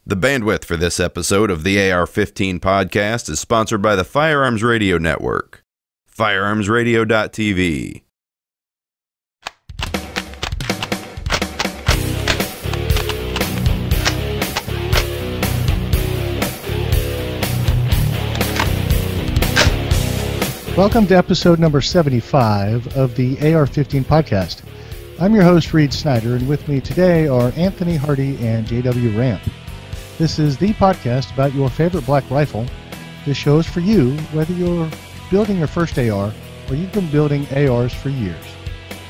The bandwidth for this episode of the AR-15 podcast is sponsored by the Firearms Radio Network. Firearmsradio.tv. Welcome to episode number 75 of the AR-15 podcast. I'm your host, Reed Snyder, and with me today are Anthony Hardy and JW Ramp. This is the podcast about your favorite black rifle. This show is for you, whether you're building your first AR or you've been building ARs for years.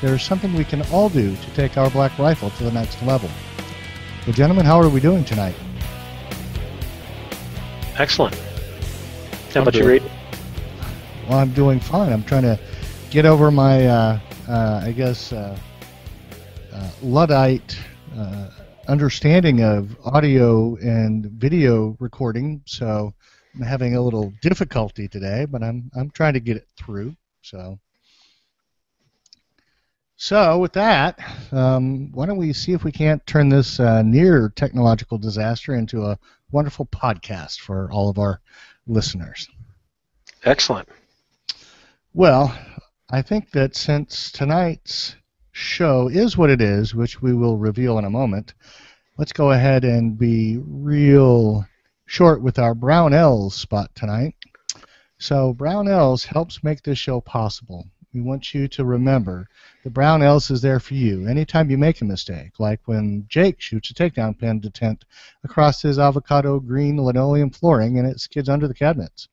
There is something we can all do to take our black rifle to the next level. Well, gentlemen, how are we doing tonight? Excellent. How about you, Reed? Well, I'm doing fine. I'm trying to get over my, Luddite understanding of audio and video recording, so I'm having a little difficulty today, but I'm trying to get it through. So with that, why don't we see if we can't turn this near technological disaster into a wonderful podcast for all of our listeners. Excellent. Well, I think that since tonight's show is what it is, which we will reveal in a moment, let's go ahead and be real short with our Brownells spot tonight. So Brownells helps make this show possible. We want you to remember that Brownells is there for you anytime you make a mistake, like when Jake shoots a takedown pin detent across his avocado green linoleum flooring and it skids under the cabinets.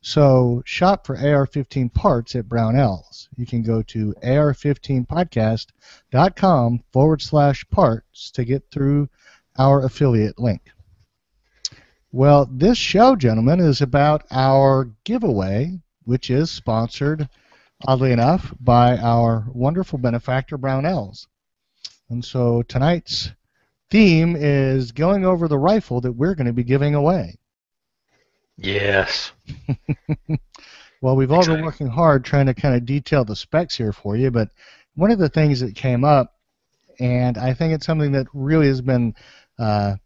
So shop for AR-15 parts at Brownells. You can go to ar15podcast.com/parts to get through our affiliate link. Well, this show, gentlemen, is about our giveaway, which is sponsored, oddly enough, by our wonderful benefactor, Brownells. And so tonight's theme is going over the rifle that we're going to be giving away. Yes. Well, we've all been working hard trying to kind of detail the specs here for you, but one of the things that came up, and I think it's something that really has been in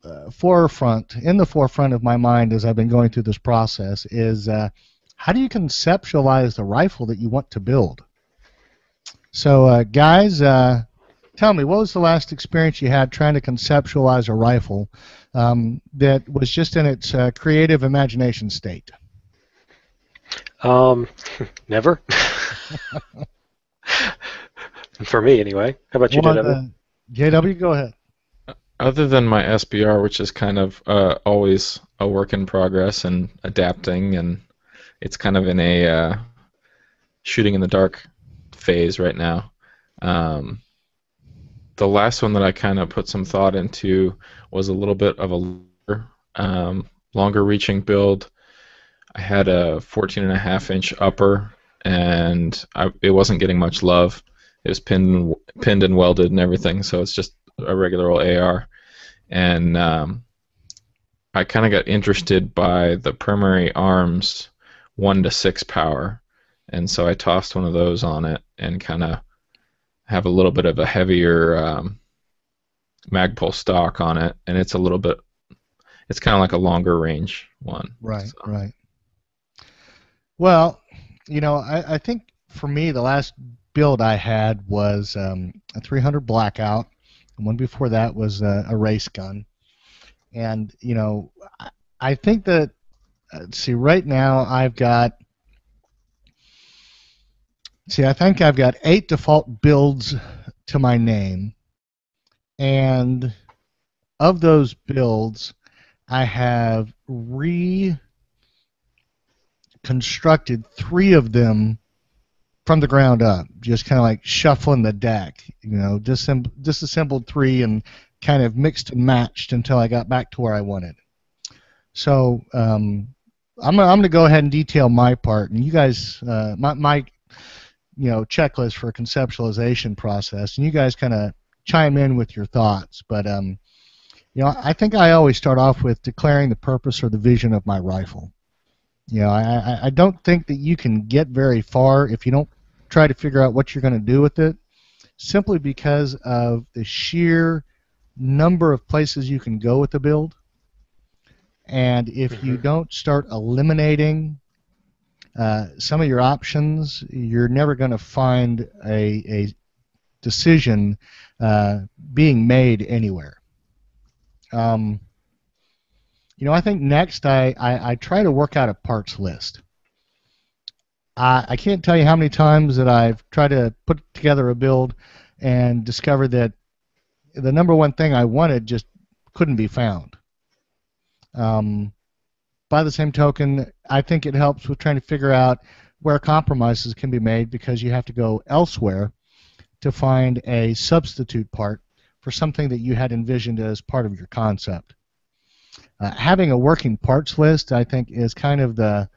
the forefront of my mind as I've been going through this process, is how do you conceptualize the rifle that you want to build? So, guys, tell me, what was the last experience you had trying to conceptualize a rifle that was just in its creative imagination state? Never. For me, anyway. How about you, JW? JW, go ahead. Other than my SBR, which is kind of always a work in progress and adapting, and it's kind of in a shooting in the dark phase right now. The last one that I kind of put some thought into was a little bit of a longer reaching build. I had a 14.5-inch upper, and it wasn't getting much love. It was pinned and welded and everything, so it's just a regular old AR. And I kind of got interested by the Primary Arms 1-to-6 power, and so I tossed one of those on it and kind of have a little bit of a heavier Magpul stock on it, and it's kind of like a longer range one. Right, so. Right. Well, you know, I think for me the last build I had was a 300 Blackout. The one before that was a race gun. And, you know, I think that, right now I've got, I think I've got 8 default builds to my name, and of those builds, I have reconstructed 3 of them from the ground up, just kind of like shuffling the deck, you know, disassembled 3 and kind of mixed and matched until I got back to where I wanted. So I'm gonna go ahead and detail my part, and you guys, my checklist for a conceptualization process, and you guys kind of chime in with your thoughts. But I think I always start off with declaring the purpose or the vision of my rifle. I don't think that you can get very far if you don't try to figure out what you're going to do with it, simply because of the sheer number of places you can go with the build. And if you don't start eliminating some of your options, you're never going to find a decision being made anywhere. I think next I try to work out a parts list. I can't tell you how many times that I've tried to put together a build and discovered that the number one thing I wanted just couldn't be found. By the same token, I think it helps with trying to figure out where compromises can be made, because you have to go elsewhere to find a substitute part for something that you had envisioned as part of your concept. Having a working parts list, I think, is kind of the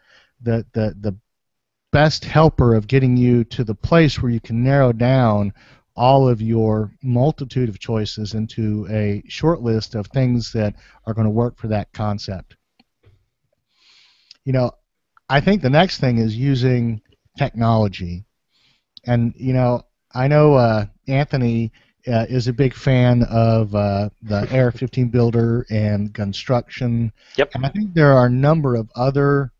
best helper of getting you to the place where you can narrow down all of your multitude of choices into a short list of things that are going to work for that concept. I think the next thing is using technology. And, I know Anthony is a big fan of the AR-15 builder and construction. Yep. And I think there are a number of other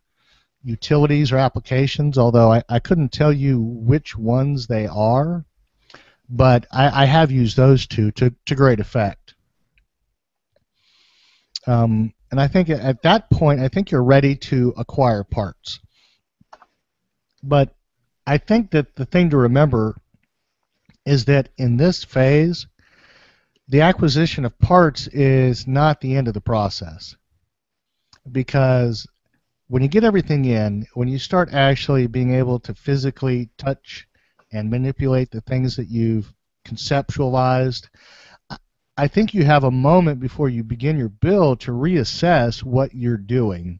utilities or applications, although I couldn't tell you which ones they are, but I have used those two to great effect. And I think at that point, I think you're ready to acquire parts. But I think that the thing to remember is that in this phase, the acquisition of parts is not the end of the process. Because when you get everything in, when you start actually being able to physically touch and manipulate the things that you've conceptualized, I think you have a moment before you begin your build to reassess what you're doing.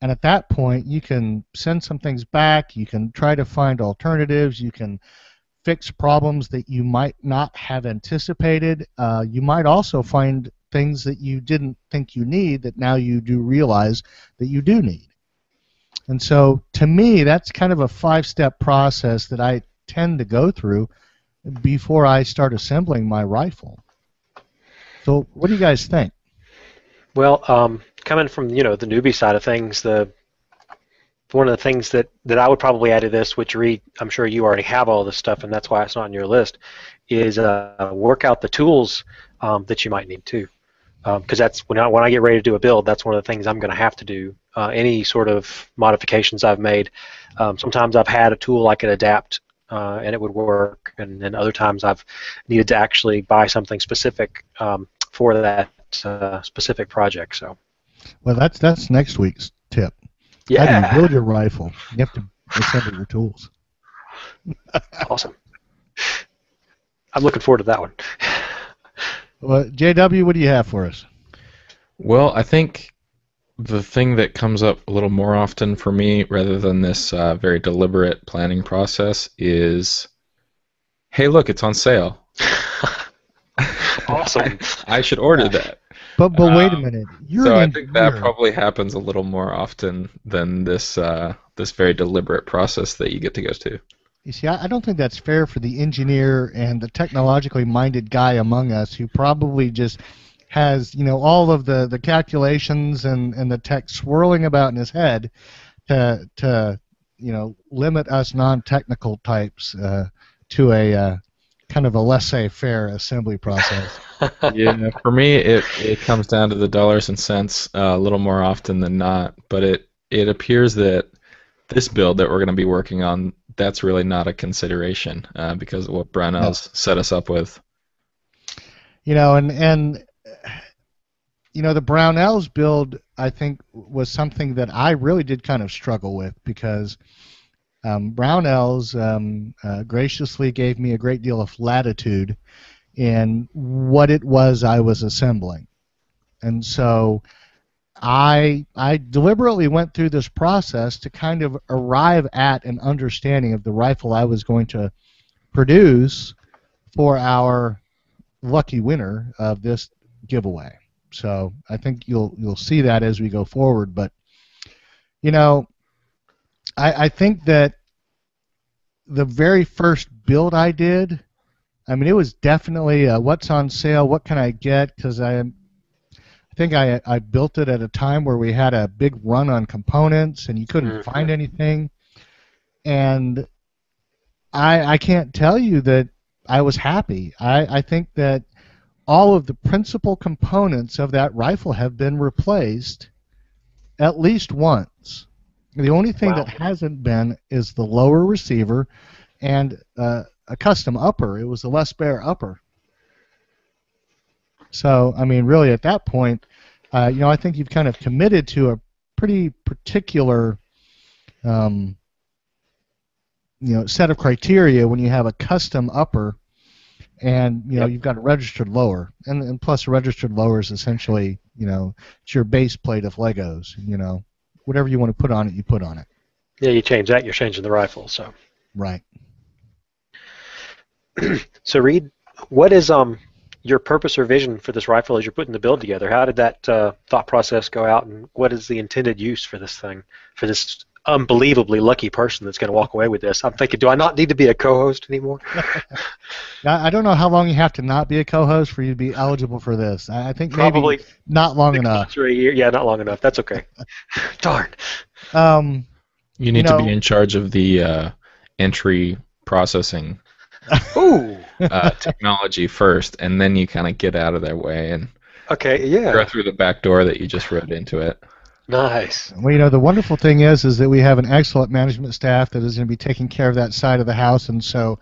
And at that point, you can send some things back, you can try to find alternatives, you can fix problems that you might not have anticipated. You might also find things that you didn't think you need that now you do realize that you do need. And so, to me, that's kind of a 5-step process that I tend to go through before I start assembling my rifle. So, what do you guys think? Well, coming from the newbie side of things, one of the things that I would probably add to this, which Reed, I'm sure you already have all this stuff, and that's why it's not on your list, is work out the tools that you might need too. Because that's when I get ready to do a build, that's one of the things I'm going to have to do. Any sort of modifications I've made, sometimes I've had a tool I could adapt and it would work, and then other times I've needed to actually buy something specific for that specific project. So, well, that's next week's tip. Yeah. How do you build your rifle? You have to assemble your tools. Awesome. I'm looking forward to that one. Well, JW, what do you have for us? Well, I think the thing that comes up a little more often for me, rather than this very deliberate planning process, is, hey, look, it's on sale. Awesome. I should order that. But wait a minute. So I think that probably happens a little more often than this this very deliberate process that you get to go to. You see, I don't think that's fair for the engineer and the technologically minded guy among us who probably just has, all of the calculations and the tech swirling about in his head to limit us non-technical types to a kind of a laissez-faire assembly process. Yeah, for me, it comes down to the dollars and cents a little more often than not. But it appears that this build that we're going to be working on, that's really not a consideration because of what Brownell's set us up with. And the Brownells build, I think, was something that I really did kind of struggle with because Brownells graciously gave me a great deal of latitude in what it was I was assembling. And so I deliberately went through this process to kind of arrive at an understanding of the rifle I was going to produce for our lucky winner of this giveaway. So I think you'll see that as we go forward. But I think that the very first build I did I mean, it was definitely what's on sale, what can I get, because I think I built it at a time where we had a big run on components and you couldn't find anything. And I can't tell you that I was happy. I think that all of the principal components of that rifle have been replaced at least once. The only thing that hasn't been is the lower receiver and a custom upper. It was the Les Baer upper. So, I mean, really at that point, I think you've kind of committed to a pretty particular set of criteria when you have a custom upper and you've got a registered lower, and plus a registered lower is essentially it's your base plate of Legos. Whatever you want to put on it, you put on it. Yeah, you change that, you're changing the rifle. So right. So Reed, what is your purpose or vision for this rifle as you're putting the build together? How did that thought process go out, and what is the intended use for this thing, for this unbelievably lucky person that's going to walk away with this? I'm thinking, do I not need to be a co-host anymore? I don't know how long you have to not be a co-host for you to be eligible for this. I think probably maybe not long enough. Or a year. Yeah, not long enough. That's okay. Darn. You need to be in charge of the entry processing technology first, and then you kind of get out of their way and go through the back door that you just rode into it. Nice. Well, the wonderful thing is that we have an excellent management staff that is going to be taking care of that side of the house, and so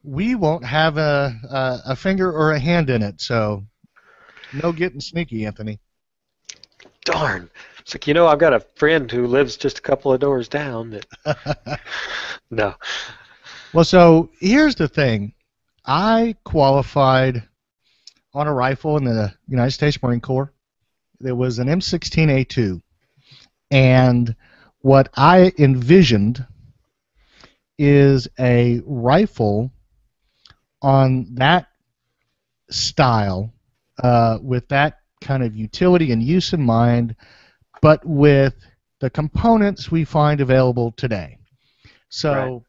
we won't have a finger or a hand in it. So no getting sneaky, Anthony. Darn. It's like, I've got a friend who lives just a couple of doors down that no. Well, so here's the thing. I qualified on a rifle in the United States Marine Corps. There was an M16A2. And what I envisioned is a rifle on that style with that kind of utility and use in mind, but with the components we find available today. So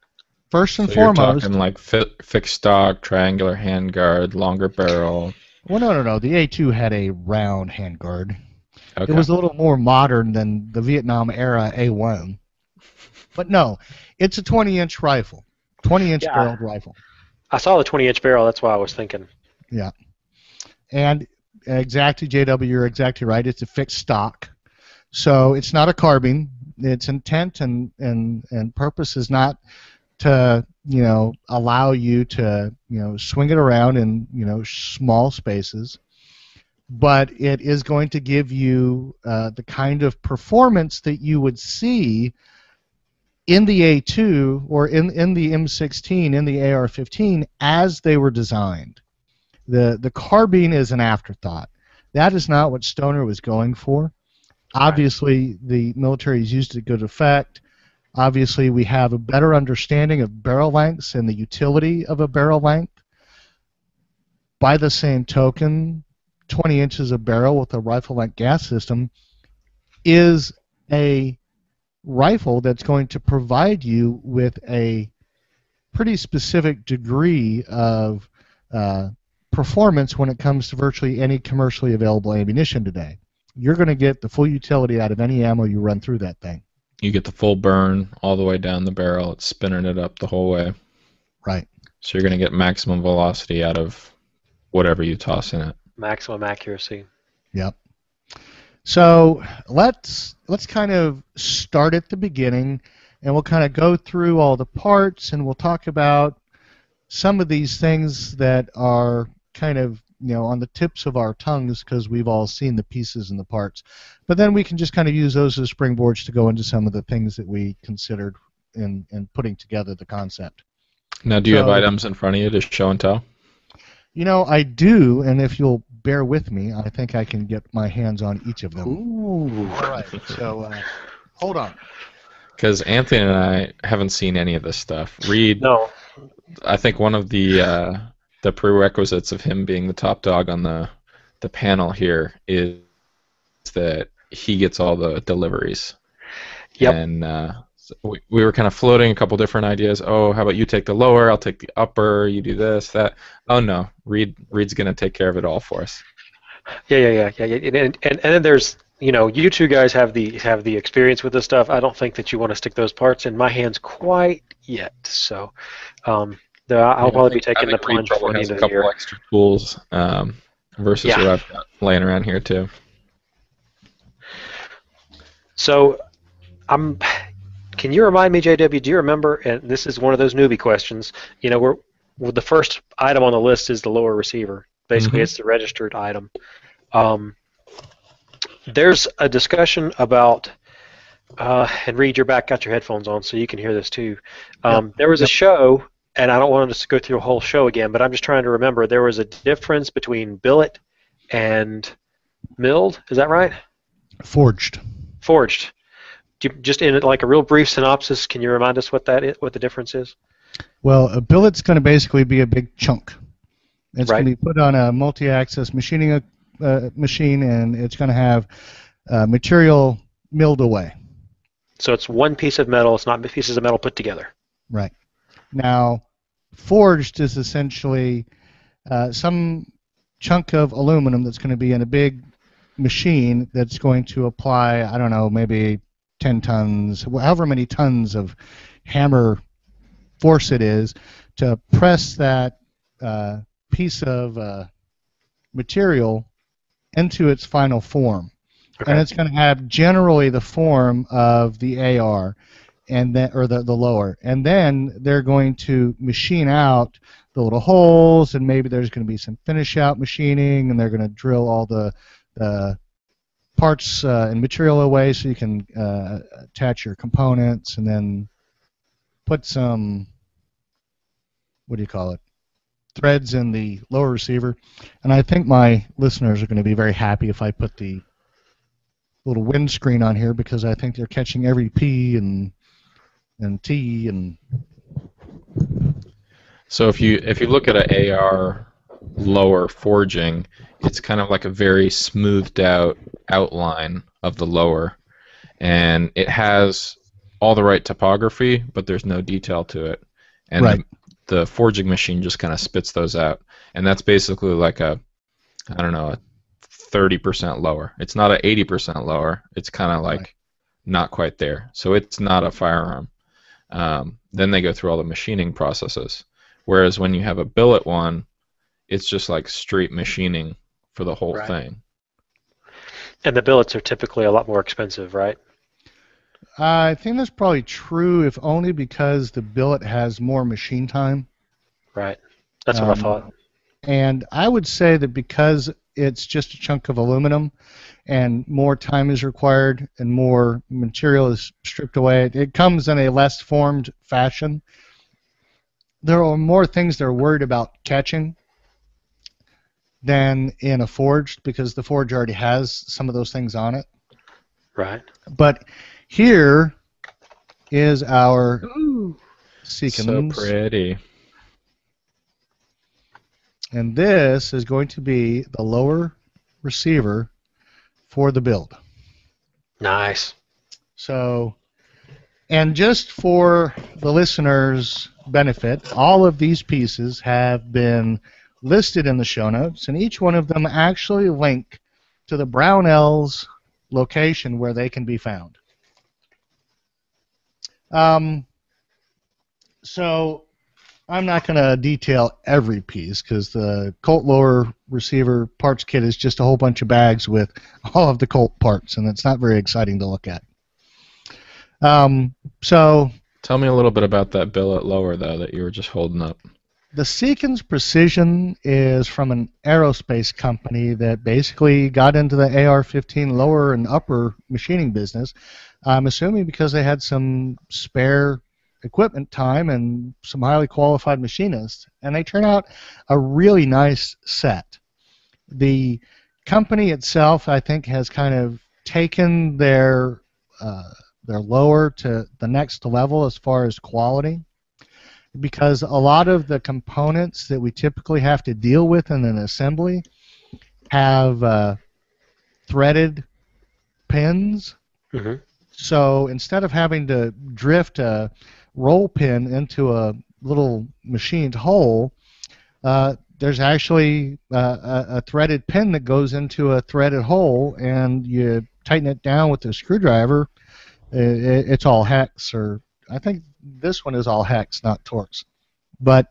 first and foremost, you're talking like fixed stock, triangular handguard, longer barrel. Well, no. The A2 had a round handguard. Okay. It was a little more modern than the Vietnam era A1. But no, it's a 20-inch rifle, 20-inch barreled rifle. I saw the 20-inch barrel. That's why I was thinking. Yeah. And exactly, JW, you're exactly right. It's a fixed stock. So it's not a carbine. Its intent and purpose is not to, allow you to, swing it around in, small spaces. But it is going to give you the kind of performance that you would see in the A2 or in the M16, in the AR-15 as they were designed. The carbine is an afterthought. That is not what Stoner was going for. Obviously, the military has used it to good effect. Obviously, we have a better understanding of barrel lengths and the utility of a barrel length. By the same token, 20 inches of barrel with a rifle-length gas system is a rifle that's going to provide you with a pretty specific degree of performance when it comes to virtually any commercially available ammunition today. You're going to get the full utility out of any ammo you run through that thing. You get the full burn all the way down the barrel. It's spinning it up the whole way. Right. So you're going to get maximum velocity out of whatever you toss in it. Maximum accuracy. Yep. So let's kind of start at the beginning, and we'll kind of go through all the parts, and we'll talk about some of these things that are kind of on the tips of our tongues because we've all seen the pieces and the parts. But then we can just kind of use those as springboards to go into some of the things that we considered in putting together the concept. Now, do you have items in front of you to show and tell? I do, and if you'll bear with me, I think I can get my hands on each of them. Ooh. All right, so hold on. Because Anthony and I haven't seen any of this stuff. Reed, no. I think one of the prerequisites of him being the top dog on the panel here is that he gets all the deliveries. Yep. And So we were kind of floating a couple different ideas. Oh, how about you take the lower, I'll take the upper, you do this, that. Oh no, Reed's gonna take care of it all for us. Yeah. And then there's, you two guys have the experience with this stuff. I don't think that you want to stick those parts in my hands quite yet. So, I'll probably be taking the plunge before the end of the year. A couple extra tools versus what I've got laying around here too. So, can you remind me, JW? Do you remember? And this is one of those newbie questions. The first item on the list is the lower receiver. Basically, it's the registered item. There's a discussion about, and Reed, you're back, got your headphones on, so you can hear this too. There was a show, and I don't want us to go through a whole show again, but I'm just trying to remember. There was a difference between billet and milled. Is that right? Forged. Just in like a real brief synopsis, can you remind us what the difference is? Well, a billet's going to basically be a big chunk. It's going to be put on a multi-axis machining machine, and it's going to have material milled away. So it's one piece of metal. It's not pieces of metal put together. Right. Now, forged is essentially some chunk of aluminum that's going to be in a big machine that's going to apply, I don't know, maybe 10 tons, however many tons of hammer force it is to press that piece of material into its final form. Okay. And it's going to have generally the form of the AR, and then, or the lower. And then they're going to machine out the little holes, and maybe there's going to be some finish out machining, and they're going to drill all the parts and material away so you can attach your components, and then put some, what do you call it, threads in the lower receiver. And I think my listeners are going to be very happy if I put the little windscreen on here, because I think they're catching every P and T and. So if you look at an AR lower forging, it's kind of like a very smoothed out outline of the lower, and it has all the right topography, but there's no detail to it. And right. The forging machine just kind of spits those out, and that's basically like a 30% lower. It's not a 80% lower. It's kind of like not quite there. So it's not a firearm. Then they go through all the machining processes. Whereas when you have a billet one, it's just like straight machining for the whole thing. And the billets are typically a lot more expensive, right? I think that's probably true, if only because the billet has more machine time. Right. That's what I thought. And I would say that because it's just a chunk of aluminum and more time is required and more material is stripped away, it comes in a less formed fashion. There are more things they're worried about catching than in a forged, because the forge already has some of those things on it. Right. But here is our sequence. So pretty. And this is going to be the lower receiver for the build. Nice. So, and just for the listeners' benefit, all of these pieces have been listed in the show notes, and each one of them actually link to the Brownells location where they can be found. So I'm not going to detail every piece, because the Colt lower receiver parts kit is just a whole bunch of bags with all of the Colt parts, and it's not very exciting to look at. So tell me a little bit about that billet lower, though, that you were just holding up. The Seekins Precision is from an aerospace company that basically got into the AR-15 lower and upper machining business. I'm assuming because they had some spare equipment time and some highly qualified machinists, and they turn out a really nice set. The company itself, I think, has kind of taken their lower to the next level as far as quality, because a lot of the components that we typically have to deal with in an assembly have threaded pins. Mm-hmm. So instead of having to drift a roll pin into a little machined hole, there's actually a threaded pin that goes into a threaded hole, and you tighten it down with a screwdriver. It's all hex, or I think this one is all hex, not Torx. But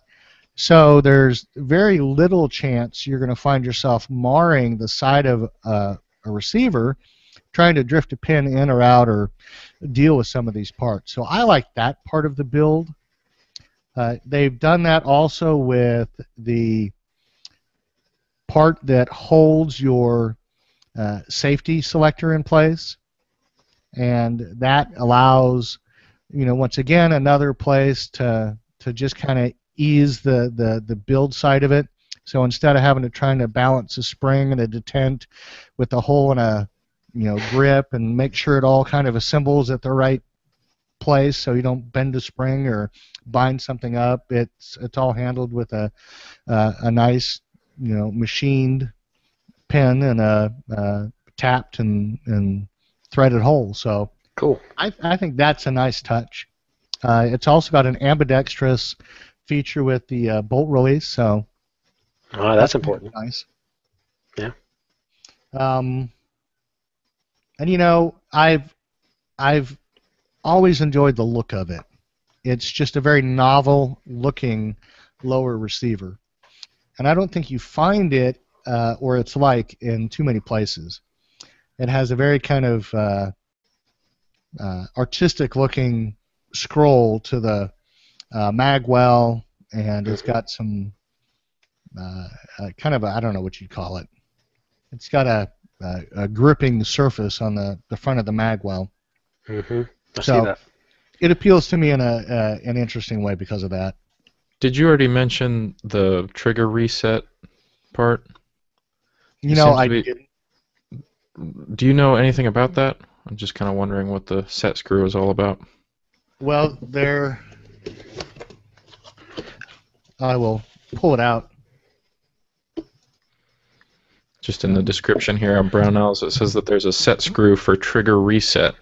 so there's very little chance you're going to find yourself marring the side of a receiver trying to drift a pin in or out or deal with some of these parts. So I like that part of the build. They've done that also with the part that holds your safety selector in place, and that allows, once again, another place to just kind of ease the build side of it. So instead of having to trying to balance a spring and a detent with a hole and a grip and make sure it all kind of assembles at the right place so you don't bend a spring or bind something up, it's all handled with a nice machined pin and a tapped and threaded hole. So Cool. I think that's a nice touch. It's also got an ambidextrous feature with the bolt release, so That's important. nice. Yeah. And I've always enjoyed the look of it. It's just a very novel looking lower receiver, and I don't think you find it or it's like in too many places. It has a very kind of artistic looking scroll to the mag well, and it's got some kind of I don't know what you'd call it. It's got a gripping surface on the front of the mag well. Mm-hmm. I So see that. it appeals to me in an interesting way because of that. Did you already mention the trigger reset part? You know, seems I to be- didn't. Do you know anything about that? I'm just kind of wondering what the set screw is all about. Well, I will pull it out. Just in the description here on Brownells, it says that there's a set screw for trigger reset.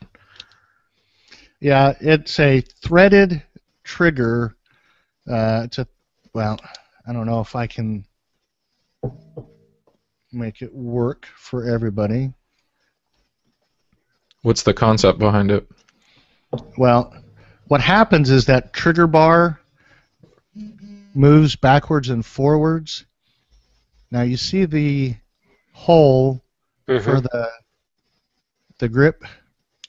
Yeah, it's a threaded trigger. I don't know if I can make it work for everybody. What's the concept behind it? Well, what happens is that trigger bar moves backwards and forwards. Now you see the hole for the grip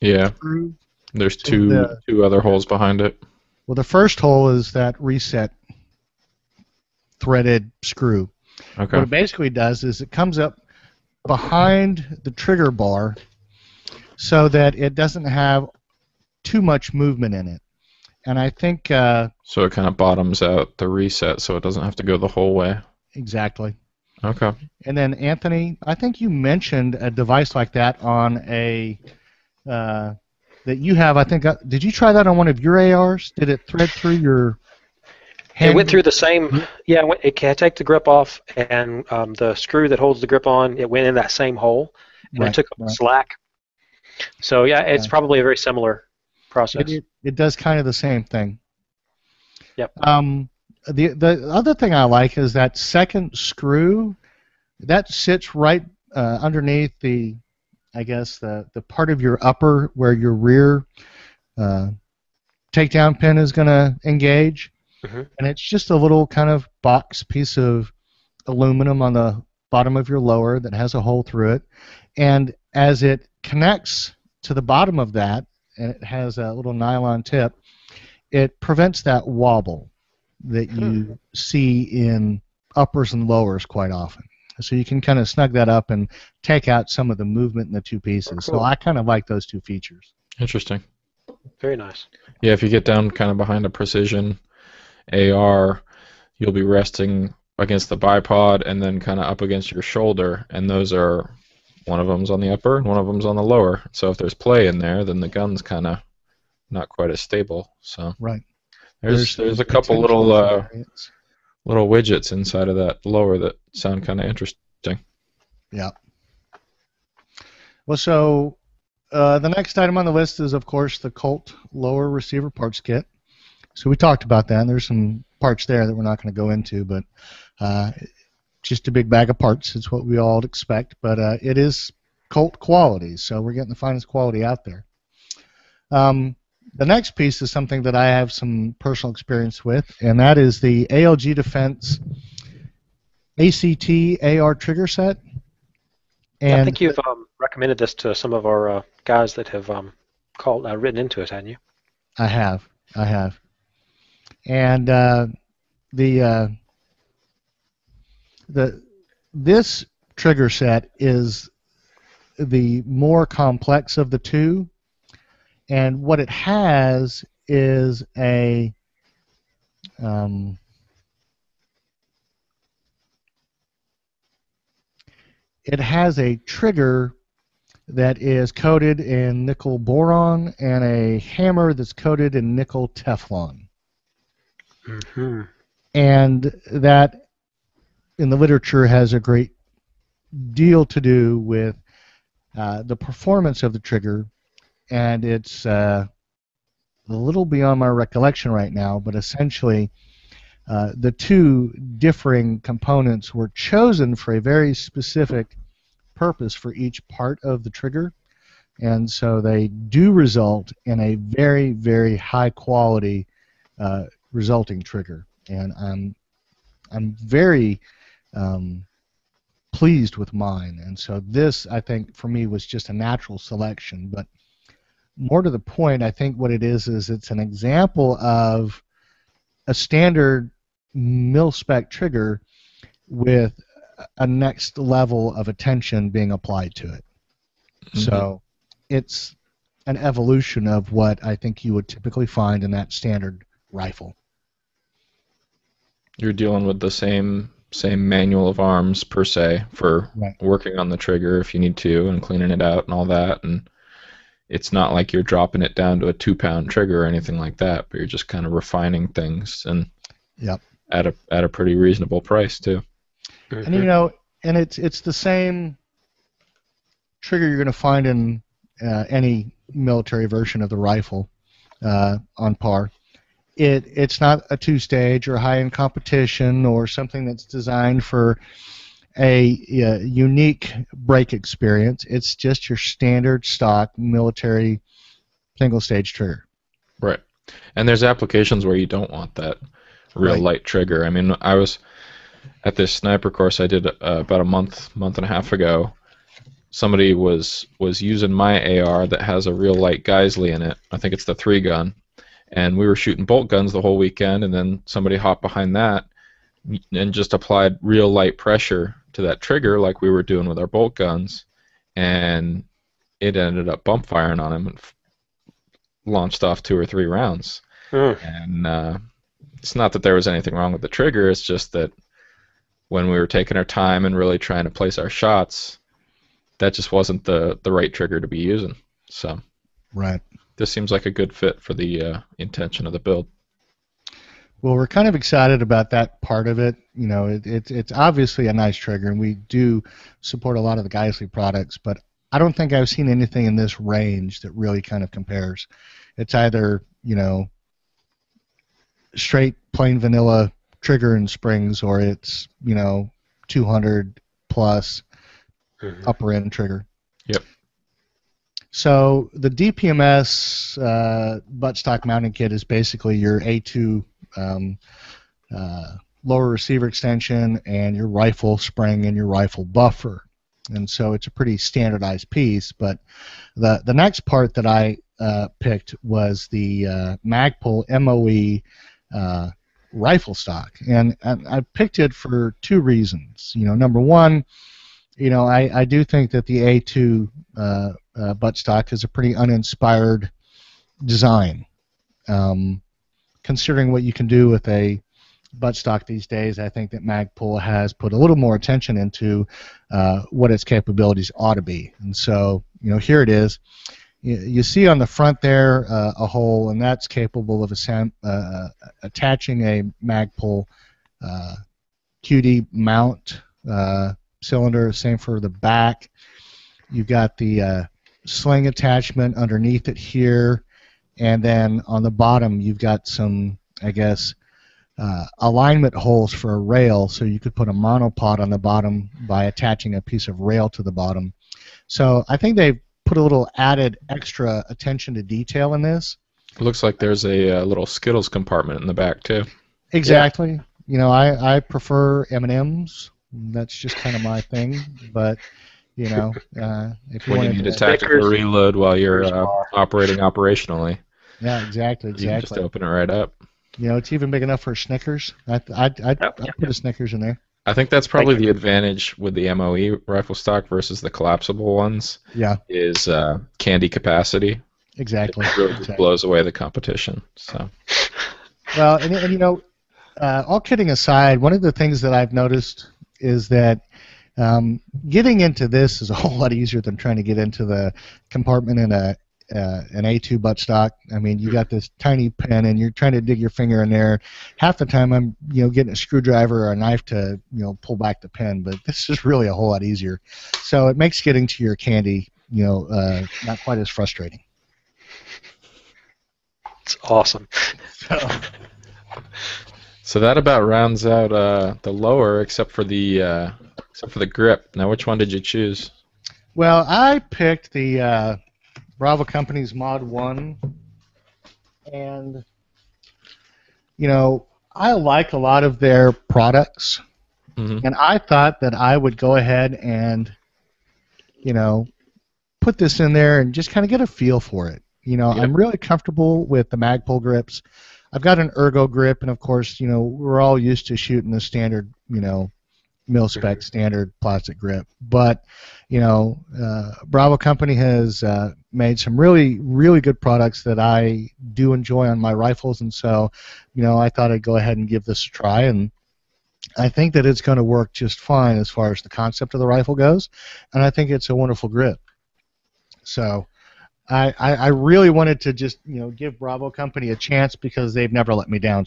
Yeah, screw. there's So two other holes behind it. Well, the first hole is that reset threaded screw. Okay. What it basically does is it comes up behind the trigger bar so that it doesn't have too much movement in it. And I think So it kind of bottoms out the reset so it doesn't have to go the whole way. exactly. Okay. And then Anthony, I think you mentioned a device like that on a that you have. I think did you try that on one of your ARs? Did it thread through your hand? It went through the same. Yeah, it can take the grip off, and the screw that holds the grip on, it went in that same hole, and it took up the slack. So yeah, it's probably a very similar process. It does kind of the same thing. Yep. The other thing I like is that second screw that sits right underneath the part of your upper where your rear takedown pin is going to engage. Mm-hmm. And it's just a little kind of box piece of aluminum on the bottom of your lower that has a hole through it. And as it connects to the bottom of that, and it has a little nylon tip, it prevents that wobble that you see in uppers and lowers quite often. So you can kind of snug that up and take out some of the movement in the two pieces. Cool. So I kind of like those two features. Interesting. Very nice. Yeah, if you get down kind of behind a precision AR, you'll be resting against the bipod and then kind of up against your shoulder, and those are, one of them's on the upper and one of them's on the lower. So if there's play in there, then the gun's kind of not quite as stable. So right. There's a couple little widgets inside of that lower that sound kind of interesting. Yeah. Well, so the next item on the list is, of course, the Colt lower receiver parts kit. So we talked about that, and there's some parts there that we're not going to go into, but just a big bag of parts is what we all expect. But it is Colt quality, so we're getting the finest quality out there. The next piece is something that I have some personal experience with, and that is the ALG Defense ACT AR trigger set. And I think you've recommended this to some of our guys that have written into it, hadn't you? I have. And this trigger set is the more complex of the two, and what it has is a trigger that is coated in nickel boron and a hammer that's coated in nickel Teflon. Mm-hmm. And that, in the literature, has a great deal to do with the performance of the trigger, and it's a little beyond my recollection right now, but essentially the two differing components were chosen for a very specific purpose for each part of the trigger, and so they do result in a very, very high quality resulting trigger, and I'm very pleased with mine. And so this, I think, for me was just a natural selection. But more to the point, I think what it is it's an example of a standard mil-spec trigger with a next level of attention being applied to it. Mm-hmm. So it's an evolution of what I think you would typically find in that standard rifle. You're dealing with the same manual of arms per se for working on the trigger if you need to, and cleaning it out and all that. And it's not like you're dropping it down to a 2-pound trigger or anything like that, but you're just kind of refining things, and at a pretty reasonable price too. And and it's the same trigger you're going to find in any military version of the rifle on par. It's not a 2-stage or high-end competition or something that's designed for a unique break experience. It's just your standard stock military single-stage trigger. Right. And there's applications where you don't want that real light trigger. I mean, I was at this sniper course I did about a month and a half ago. Somebody was using my AR that has a real light Geisley in it. I think it's the 3-gun. And we were shooting bolt guns the whole weekend, and then somebody hopped behind that and just applied real light pressure to that trigger like we were doing with our bolt guns, and it ended up bump firing on him and launched off 2 or 3 rounds. And it's not that there was anything wrong with the trigger, it's just that when we were taking our time and really trying to place our shots, that just wasn't the right trigger to be using. So this seems like a good fit for the intention of the build. Well, we're kind of excited about that part of it. It's obviously a nice trigger, and we do support a lot of the Geisley products, but I don't think I've seen anything in this range that really kind of compares. It's either, straight plain vanilla trigger and springs, or it's, 200 plus upper end trigger. Yep. So the DPMS buttstock mounting kit is basically your A2 lower receiver extension and your rifle spring and your rifle buffer. And so it's a pretty standardized piece. But the next part that I picked was the Magpul MOE rifle stock. And I picked it for 2 reasons. Number one, I do think that the A2 buttstock is a pretty uninspired design. Considering what you can do with a buttstock these days, I think that Magpul has put a little more attention into what its capabilities ought to be. And so, here it is. You see on the front there a hole, and that's capable of attaching a Magpul QD mount cylinder. Same for the back. You've got the sling attachment underneath it here, and then on the bottom you've got some, I guess, alignment holes for a rail, so you could put a monopod on the bottom by attaching a piece of rail to the bottom. So I think they've put a little added extra attention to detail in this. It looks like there's a little Skittles compartment in the back too. Exactly. Yeah. You know, I prefer M&Ms. That's just kind of my thing. But you know, if you When you want need a tactical reload while you're operating operationally. Yeah, exactly. You can just open it right up. You know, it's even big enough for Snickers. I'd put a Snickers in there. I think that's probably the advantage with the MOE rifle stock versus the collapsible ones. Yeah. Is candy capacity. Exactly. It really just blows away the competition. So. Well, and you know, all kidding aside, one of the things that I've noticed is that getting into this is a whole lot easier than trying to get into the compartment in an A2 buttstock. I mean, you got this tiny pen, and you're trying to dig your finger in there. Half the time, I'm getting a screwdriver or a knife to pull back the pen, but this is really a whole lot easier. So it makes getting to your candy not quite as frustrating. It's awesome. So that about rounds out the lower, except for the grip. Now, which one did you choose? Well, I picked the Bravo Company's Mod 1, and I like a lot of their products, and I thought that I would go ahead and put this in there and just kind of get a feel for it. Yep. I'm really comfortable with the Magpul grips. I've got an ergo grip, and of course, we're all used to shooting the standard, mil-spec standard plastic grip. But, Bravo Company has made some really, really good products that I do enjoy on my rifles, and so, I thought I'd go ahead and give this a try, and I think that it's going to work just fine as far as the concept of the rifle goes, and I think it's a wonderful grip. So I really wanted to just give Bravo Company a chance because they've never let me down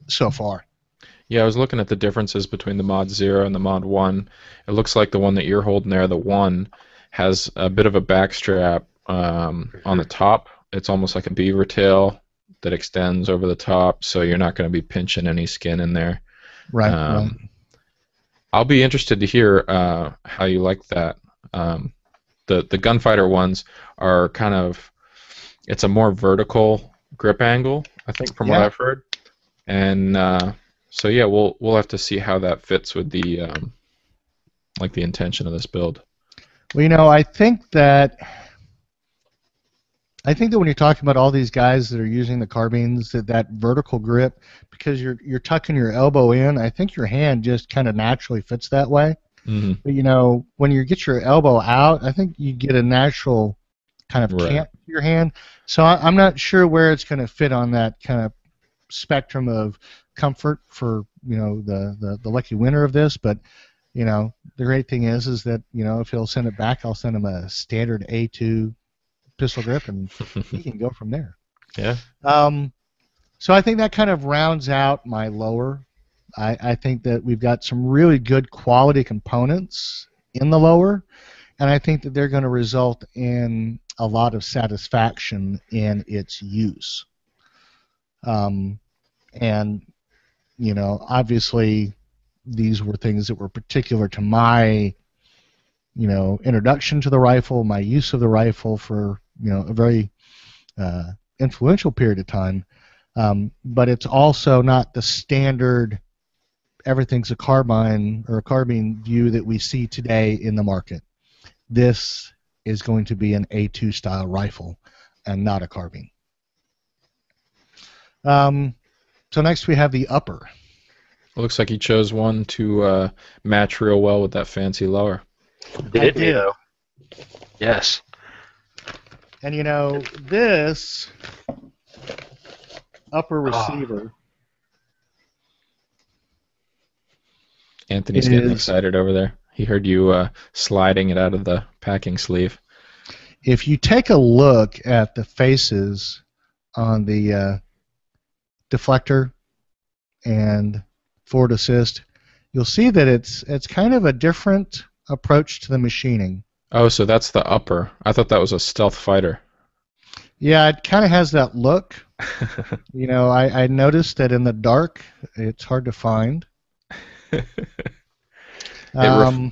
so far. Yeah, I was looking at the differences between the Mod 0 and the Mod 1. It looks like the one that you're holding there, the 1, has a bit of a back strap on the top. It's almost like a beaver tail that extends over the top, so you're not going to be pinching any skin in there. Right. Right. I'll be interested to hear how you like that. The gunfighter ones are kind of, it's a more vertical grip angle, I think, from what I've heard. And so yeah, we'll have to see how that fits with the the intention of this build. Well, I think that when you're talking about all these guys that are using the carbines, that vertical grip, because you're tucking your elbow in, I think your hand just kind of naturally fits that way. Mm-hmm. But when you get your elbow out, I think you get a natural kind of cant to your hand. So I'm not sure where it's going to fit on that kind of spectrum of comfort for the lucky winner of this. But the great thing is that if he'll send it back, I'll send him a standard A2 pistol grip, and he can go from there. Yeah. So I think that kind of rounds out my lower. I think that we've got some really good quality components in the lower, and I think that they're going to result in a lot of satisfaction in its use. And obviously these were things that were particular to my introduction to the rifle, my use of the rifle for a very influential period of time, but it's also not the standard everything's a carbine or a carbine view that we see today in the market. This is going to be an A2 style rifle and not a carbine. So next we have the upper. It looks like you chose one to match real well with that fancy lower. Did he, though? Yes. And this upper receiver. Anthony's getting excited over there. He heard you sliding it out of the packing sleeve. If you take a look at the faces on the deflector and forward assist, you'll see that it's kind of a different approach to the machining. Oh, so that's the upper. I thought that was a stealth fighter. Yeah, it kind of has that look. You know, I noticed that in the dark, it's hard to find. It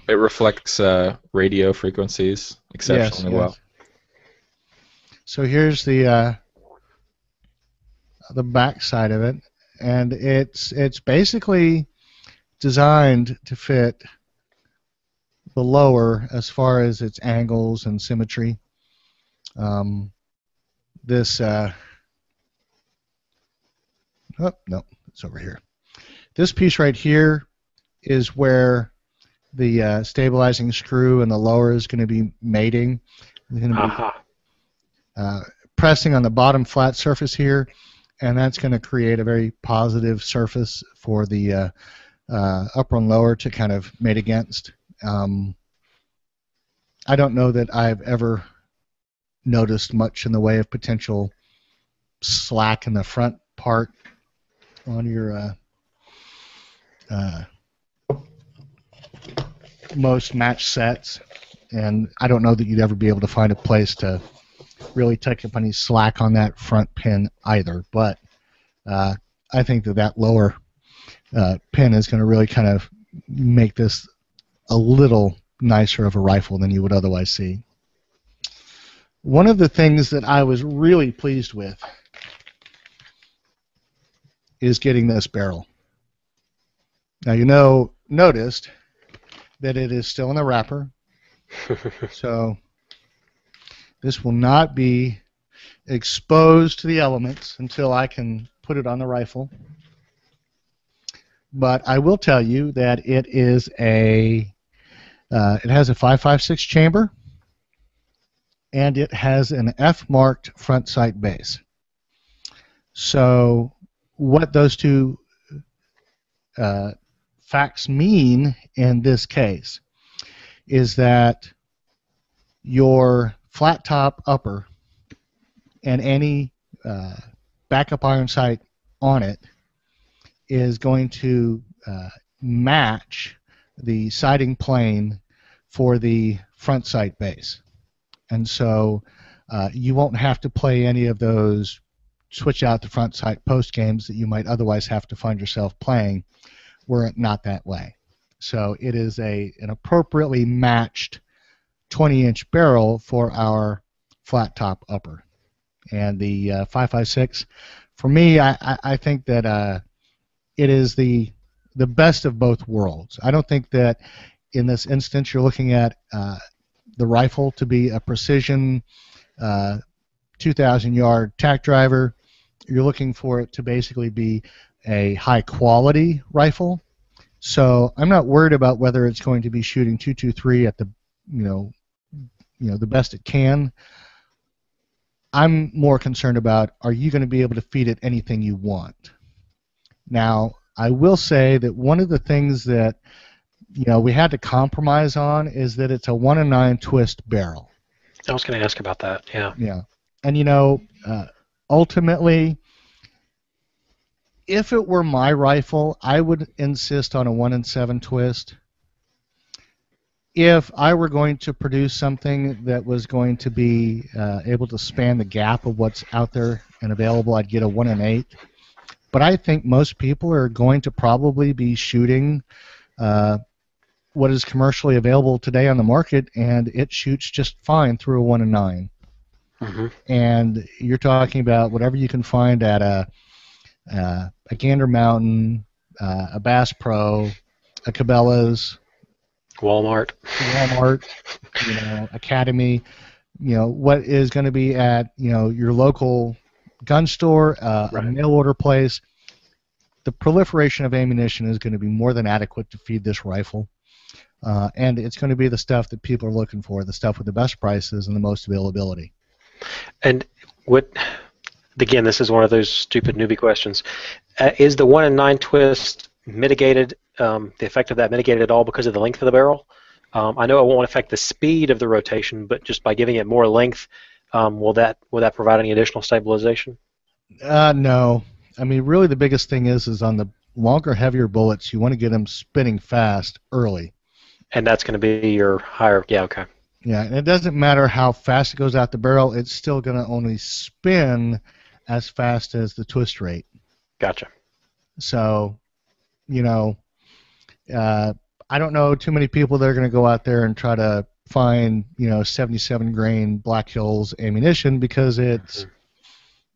reflects radio frequencies exceptionally well. So here's the back side of it, and it's basically designed to fit the lower as far as its angles and symmetry. This oh no, it's over here. This piece right here is where the stabilizing screw and the lower is going to be mating. It's going to be pressing on the bottom flat surface here, and that's going to create a very positive surface for the upper and lower to kind of mate against. I don't know that I've ever noticed much in the way of potential slack in the front part on your most match sets, and I don't know that you'd ever be able to find a place to really take up any slack on that front pin either, but I think that lower pin is going to really kind of make this a little nicer of a rifle than you would otherwise see. One of the things that I was really pleased with is getting this barrel. Now, you noticed that it is still in the wrapper, so this will not be exposed to the elements until I can put it on the rifle. But I will tell you that it is it has a 5.56 chamber, and it has an F-marked front sight base. So what those two facts mean in this case is that your flat top upper and any backup iron sight on it is going to match the sighting plane for the front sight base. And so you won't have to play any of those switch out the front sight post games that you might otherwise have to find yourself playing were it not that way. So it is an appropriately matched 20-inch barrel for our flat top upper. And the 5.56, for me, I think that it is the best of both worlds. I don't think that in this instance you're looking at the rifle to be a precision 2,000-yard tack driver. You're looking for it to basically be a high-quality rifle. So I'm not worried about whether it's going to be shooting .223 at the the best it can. I'm more concerned about, are you going to be able to feed it anything you want? Now, I will say that one of the things that we had to compromise on is that it's a 1-9 twist barrel. I was going to ask about that. Yeah. Yeah, and ultimately, if it were my rifle, I would insist on a 1-7 twist. If I were going to produce something that was going to be able to span the gap of what's out there and available, I'd get a 1-8. But I think most people are going to probably be shooting what is commercially available today on the market, and it shoots just fine through a 1-9. Mm-hmm. And you're talking about whatever you can find at a Gander Mountain, a Bass Pro, a Cabela's, Walmart, Academy, what is going to be at your local gun store, right. A mail order place. The proliferation of ammunition is going to be more than adequate to feed this rifle, and it's going to be the stuff that people are looking for, the stuff with the best prices and the most availability. And again, this is one of those stupid newbie questions. Is the 1-9 twist mitigated, the effect of that mitigated at all because of the length of the barrel? I know it won't affect the speed of the rotation, but just by giving it more length, will that provide any additional stabilization? No. I mean, really the biggest thing is on the longer, heavier bullets, you want to get them spinning fast early. And that's going to be your higher, yeah, okay. Yeah, and it doesn't matter how fast it goes out the barrel, it's still going to only spin as fast as the twist rate. Gotcha. So, you know, uh, I don't know too many people that are going to go out there and try to find, 77 grain Black Hills ammunition because it's,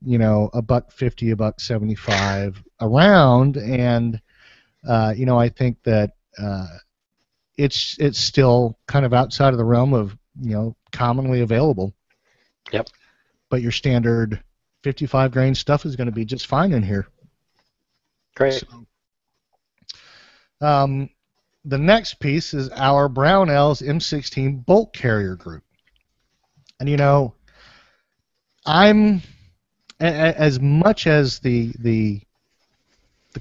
$1.50, $1.75 a round, and I think that it's still kind of outside of the realm of commonly available. Yep. But your standard 55 grain stuff is going to be just fine in here. Great. So, the next piece is our Brownells M16 bolt carrier group, and I'm as much as the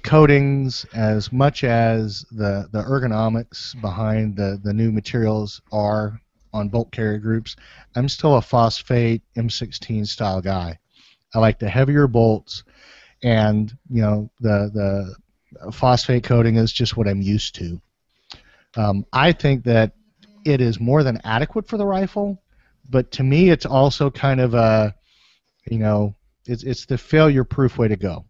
coatings, as much as the ergonomics behind the new materials are on bolt carrier groups, I'm still a phosphate M16 style guy. I like the heavier bolts, and the phosphate coating is just what I'm used to. I think that it is more than adequate for the rifle, but to me it's also kind of a, it's the failure-proof way to go.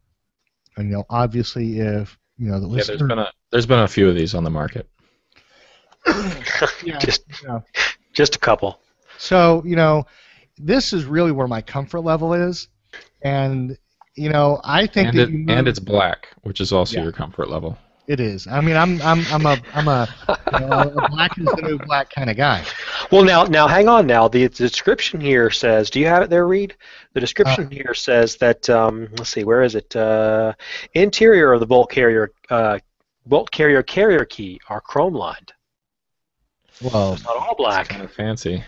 And obviously, if the listener, there's been a few of these on the market. Yeah, just a couple. So this is really where my comfort level is, and I think and it's black, which is also your comfort level. It is. I mean, I'm a black is the new black kind of guy. Well, now hang on. Now the description here says, do you have it there, Reed? The description here says that let's see, where is it? Interior of the bolt carrier carrier key are chrome lined. Well, it's not all black. It's kind of fancy.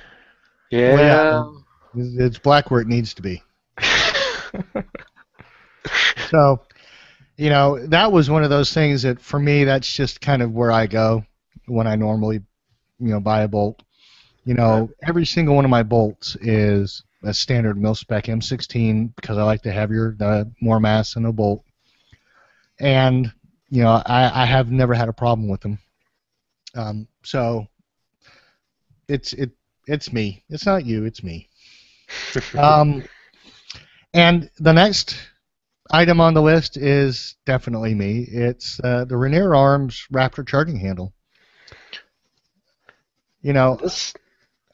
Yeah. Well, it's black where it needs to be. So, that was one of those things that for me, that's just kind of where I go when I normally, buy a bolt. Every single one of my bolts is a standard mil-spec M16 because I like the more mass in a bolt. And, I have never had a problem with them. So, it's me. It's not you, it's me. And the next item on the list is definitely me. It's the Rainier Arms Raptor charging handle. This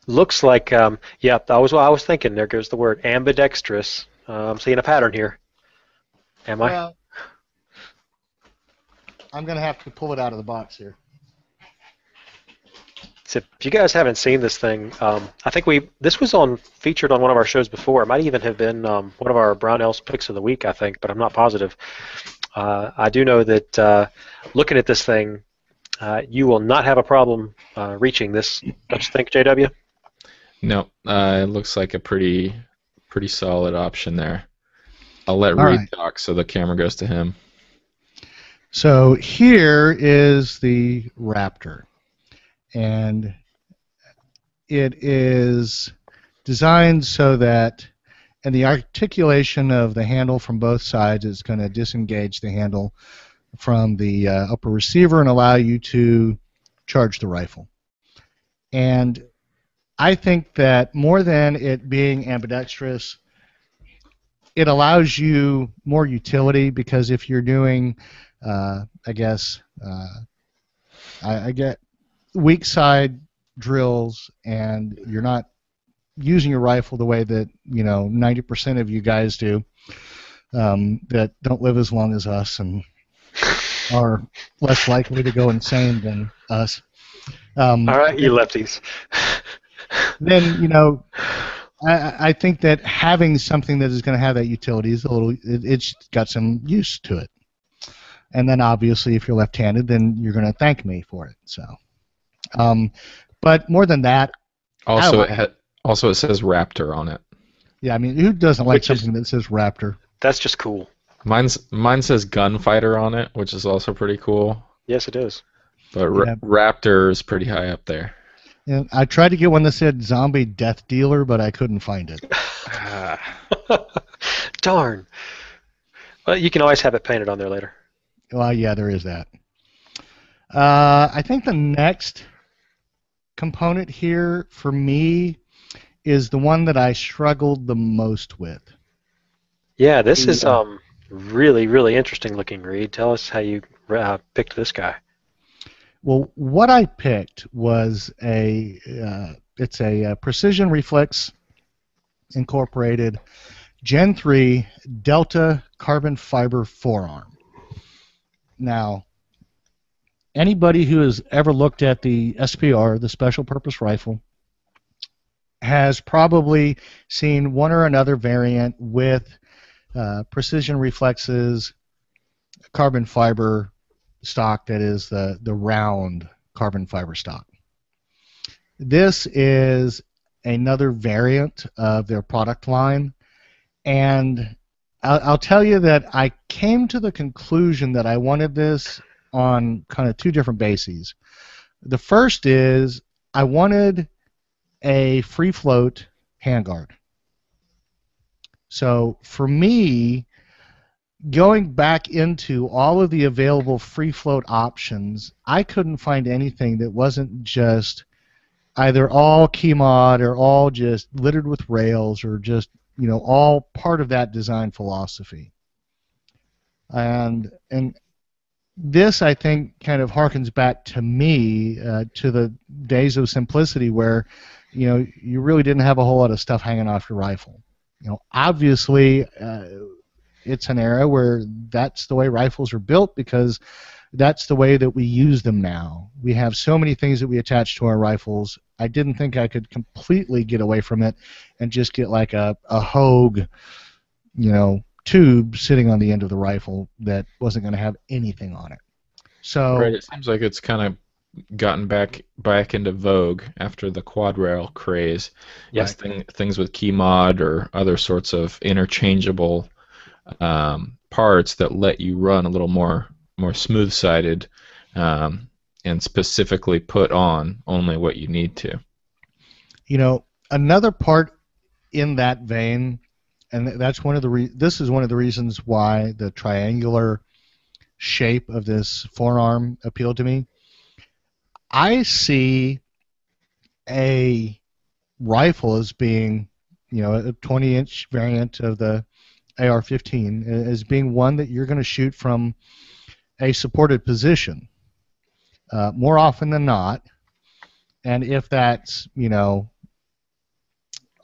looks like I was thinking. There goes the word ambidextrous. I'm seeing a pattern here. Am I? Well, I'm gonna have to pull it out of the box here. So if you guys haven't seen this thing, I think this was featured on one of our shows before. It might even have been one of our Brownells picks of the week, I think, but I'm not positive. I do know that looking at this thing, you will not have a problem reaching this. Don't you think, JW? No, it looks like a pretty solid option there. I'll let All Reed right. talk, so the camera goes to him. So here is the Raptor. And it is designed so that, and the articulation of the handle from both sides is going to disengage the handle from the upper receiver and allow you to charge the rifle. And I think that more than it being ambidextrous, it allows you more utility because if you're doing, I get weak side drills and you're not using your rifle the way that 90% of you guys do that don't live as long as us and are less likely to go insane than us. All right, you lefties. Then I think that having something that is going to have that utility is it's got some use to it. And then obviously if you're left-handed, then you're going to thank me for it. So. But more than that, also it says Raptor on it. Yeah, I mean, who doesn't like something that says Raptor? That's just cool. Mine says Gunfighter on it, which is also pretty cool. Yes, it is. But Raptor is pretty high up there. And I tried to get one that said Zombie Death Dealer, but I couldn't find it. Darn. Well, you can always have it painted on there later. Well, yeah, there is that. I think the next component here for me is the one that I struggled the most with. Yeah, this is really, really interesting looking, Reed. Tell us how you picked this guy. Well, what I picked was it's a Precision Reflex Incorporated Gen 3 Delta carbon fiber forearm. Now, anybody who has ever looked at the SPR, the Special Purpose Rifle, has probably seen one or another variant with Precision Reflexes carbon fiber stock that is the round carbon fiber stock. This is another variant of their product line, and I'll tell you that I came to the conclusion that I wanted this on kind of two different bases. The first is I wanted a free float handguard. So for me, going back into all of the available free float options, I couldn't find anything that wasn't just either all key mod or all just littered with rails or just, you know, all part of that design philosophy. And this, I think, kind of harkens back to me to the days of simplicity where, you know, you really didn't have a whole lot of stuff hanging off your rifle. You know, obviously, it's an era where that's the way rifles are built because that's the way that we use them now. We have so many things that we attach to our rifles. I didn't think I could completely get away from it and just get like a Hogue, you know, tube sitting on the end of the rifle that wasn't going to have anything on it. So right, it seems like it's kind of gotten back into vogue after the quad rail craze. Yes, Things with key mod or other sorts of interchangeable parts that let you run a little more smooth-sided and specifically put on only what you need to. You know, another part in that vein, and that's one of the this is one of the reasons why the triangular shape of this forearm appealed to me. I see a rifle as being, you know, a 20-inch variant of the AR-15 as being one that you're going to shoot from a supported position more often than not. And if that's, you know,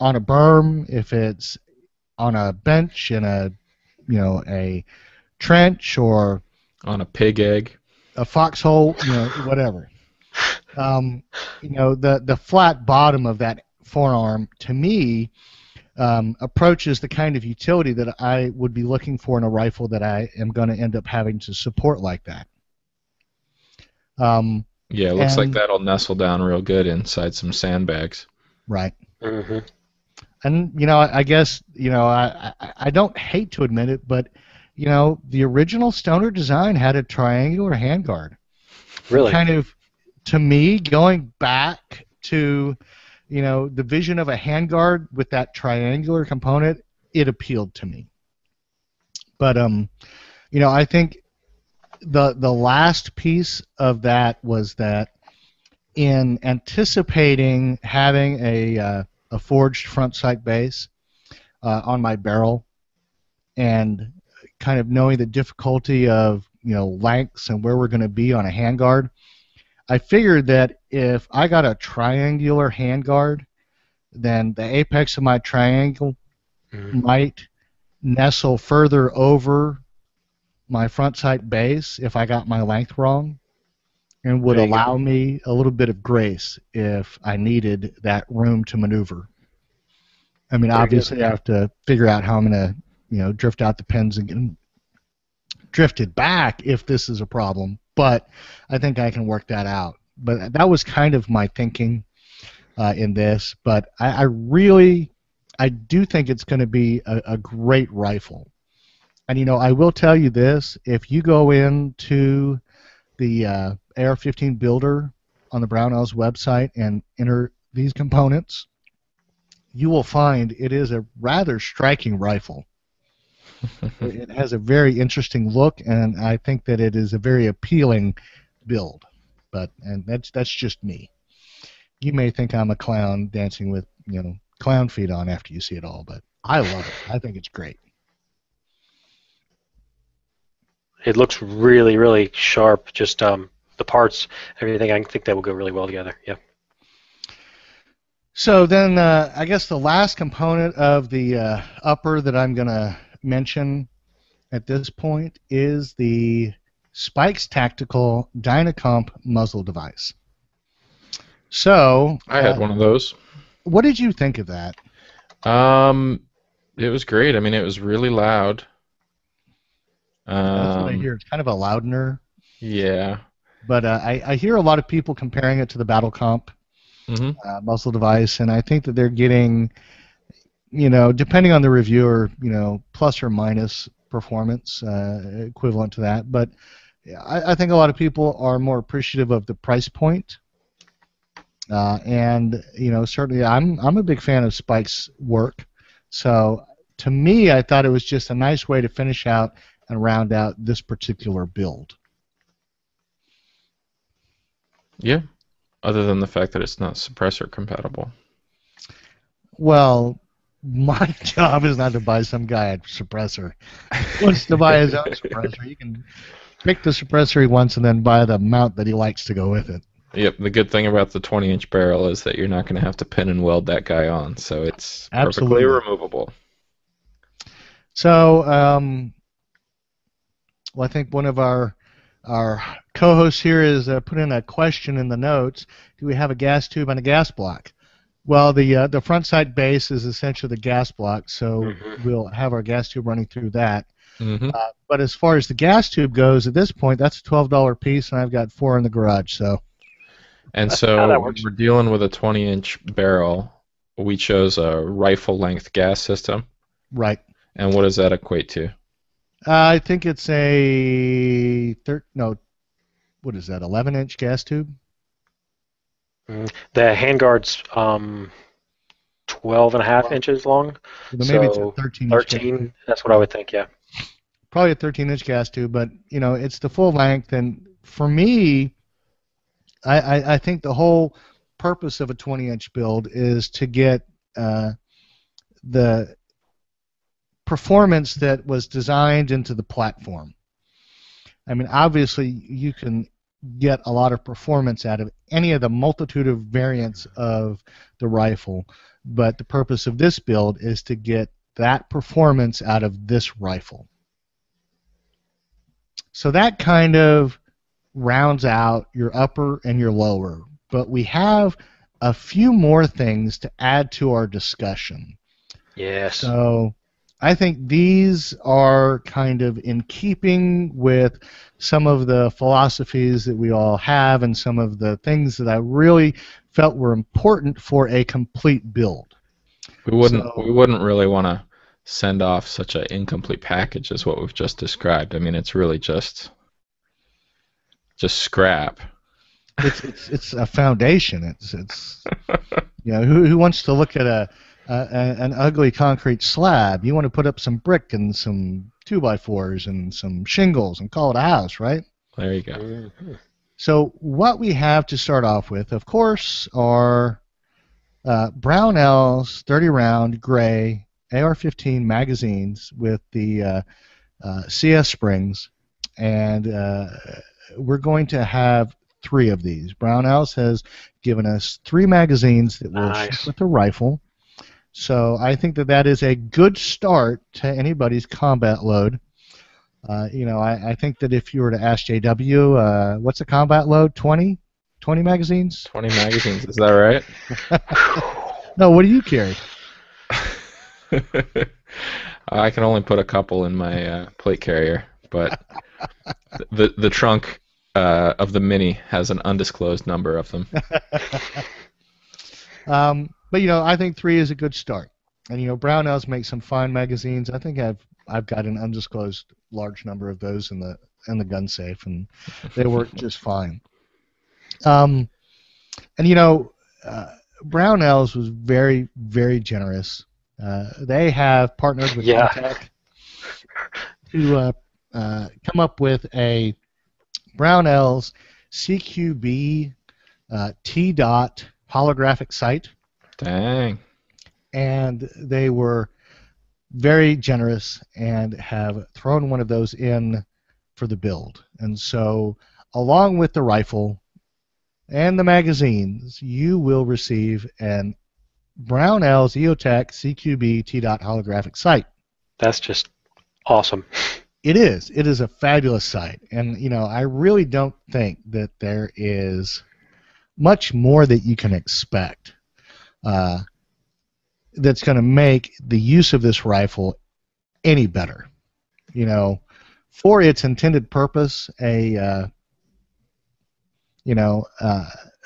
on a berm, if it's on a bench in a, you know, a trench or on a pig egg, a foxhole, you know, whatever. You know, the flat bottom of that forearm, to me, approaches the kind of utility that I would be looking for in a rifle that I am going to end up having to support like that. Yeah, it looks like that'll nestle down real good inside some sandbags. Right. Mm-hmm. And, you know, I guess, you know, I don't hate to admit it, but, you know, the original Stoner design had a triangular handguard. Really? Kind of, to me, going back to, you know, the vision of a handguard with that triangular component, it appealed to me. But, you know, I think the last piece of that was that in anticipating having a forged front sight base on my barrel and kind of knowing the difficulty of, you know, lengths and where we're going to be on a handguard, I figured that if I got a triangular handguard, then the apex of my triangle might nestle further over my front sight base if I got my length wrong, and would allow me a little bit of grace if I needed that room to maneuver. I mean, obviously, I have to figure out how I'm going to, you know, drift out the pins and get them drifted back if this is a problem, but I think I can work that out. But that was kind of my thinking in this, but I do think it's going to be a great rifle. And, you know, I will tell you this, if you go into the AR-15 builder on the Brownells website and enter these components, you will find it is a rather striking rifle. It has a very interesting look, and I think that it is a very appealing build. And that's just me. you may think I'm a clown dancing with, clown feet on after you see it all, but I love it. I think it's great. It looks really, really sharp. Just the parts, everything. I think that will go really well together. Yeah. So then, I guess the last component of the upper that I'm going to mention at this point is the Spikes Tactical Dynacomp muzzle device. So, I had one of those. what did you think of that? It was great. I mean, it was really loud. That's what I hear. It's kind of a loudener. Yeah. But I hear a lot of people comparing it to the Battle Comp muzzle device, and I think that they're getting, depending on the reviewer, plus or minus performance equivalent to that. But I think a lot of people are more appreciative of the price point. And certainly I'm a big fan of Spike's work. So to me, I thought it was just a nice way to finish out and round out this particular build. Yeah. Other than the fact that it's not suppressor compatible. Well, my job is not to buy some guy a suppressor. He wants to buy his own suppressor. He can pick the suppressor he wants and then buy the mount that he likes to go with it. Yep, the good thing about the 20-inch barrel is that you're not going to have to pin and weld that guy on, so it's Absolutely perfectly removable. So, well, I think one of our co-hosts here is put in a question in the notes. Do we have a gas tube and a gas block? Well, the front sight base is essentially the gas block, so we'll have our gas tube running through that. But as far as the gas tube goes, at this point, that's a $12 piece, and I've got 4 in the garage. So. And so we're dealing with a 20-inch barrel. We chose a rifle-length gas system. Right. And what does that equate to? I think it's a 11-inch gas tube? The handguard's 12.5 inches long. Well, maybe it's a 13. That's what I would think. Yeah. Probably a 13-inch gas tube, but it's the full length. And for me, I think the whole purpose of a 20-inch build is to get the performance that was designed into the platform. I mean, obviously, you can get a lot of performance out of any of the multitude of variants of the rifle, but the purpose of this build is to get that performance out of this rifle. So that kind of rounds out your upper and your lower, but we have a few more things to add to our discussion. Yes. So I think these are kind of in keeping with some of the philosophies that we all have and some of the things that I really felt were important for a complete build. We wouldn't really want to send off such an incomplete package as what we've just described. I mean, it's really just scrap. It's a foundation. It's who wants to look at an ugly concrete slab? You want to put up some brick and some 2x4s and some shingles and call it a house, right? There you go. So what we have to start off with, of course, are Brownell's 30-round gray AR-15 magazines with the CS springs, and we're going to have 3 of these. Brownell's has given us 3 magazines that will ship with the rifle. So I think that is a good start to anybody's combat load. I think that if you were to ask JW, what's a combat load? 20 magazines? 20 magazines, is that right? No, what do you carry? I can only put a couple in my plate carrier, but the trunk of the Mini has an undisclosed number of them. But I think 3 is a good start, and Brownells make some fine magazines. I think I've got an undisclosed large number of those in the gun safe, and they work just fine. And Brownells was very, very generous. They have partnered with Tech to come up with a Brownells CQB T-Dot holographic sight, Dang. and they were very generous and have thrown one of those in for the build. And so, along with the rifle and the magazines, you will receive an Brownell's EOTech CQB T-Dot holographic sight. That's just awesome. It is. It is a fabulous sight. And, I really don't think that there is much more that you can expect that's going to make the use of this rifle any better. For its intended purpose, a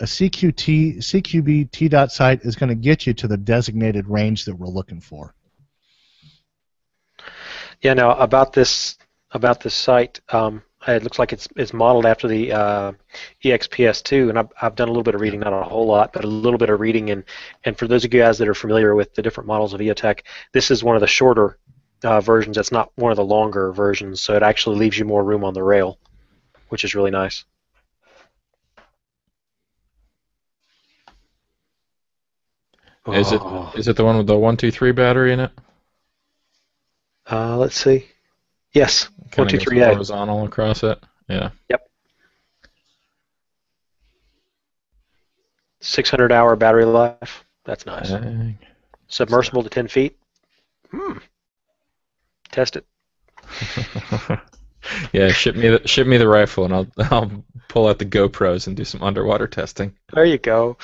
CQB T-Dot sight is going to get you to the designated range that we're looking for. Yeah. Now about this site, it looks like it's modeled after the EXPS2, and I've done a little bit of reading, not a whole lot, but a little bit of reading. And for those of you guys that are familiar with the different models of EOTech, this is one of the shorter versions. That's not one of the longer versions, so it actually leaves you more room on the rail, which is really nice. Is it the one with the 123 battery in it? Let's see. Yes, Kind of 123A. horizontal across it. Yeah. Yep. 600-hour battery life. That's nice. Dang. Submersible to 10 feet. Test it. Yeah, ship me the rifle, and I'll pull out the GoPros and do some underwater testing. There you go.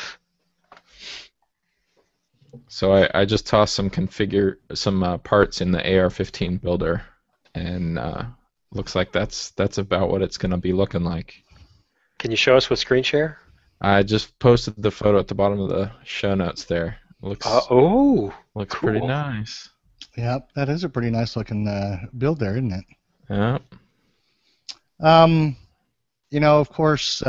So I just tossed some parts in the AR-15 builder, and looks like that's about what it's going to be looking like. Can you show us with screen share? I just posted the photo at the bottom of the show notes there. Looks cool. Pretty nice. Yep, that is a pretty nice looking build there, isn't it? Yeah. Of course,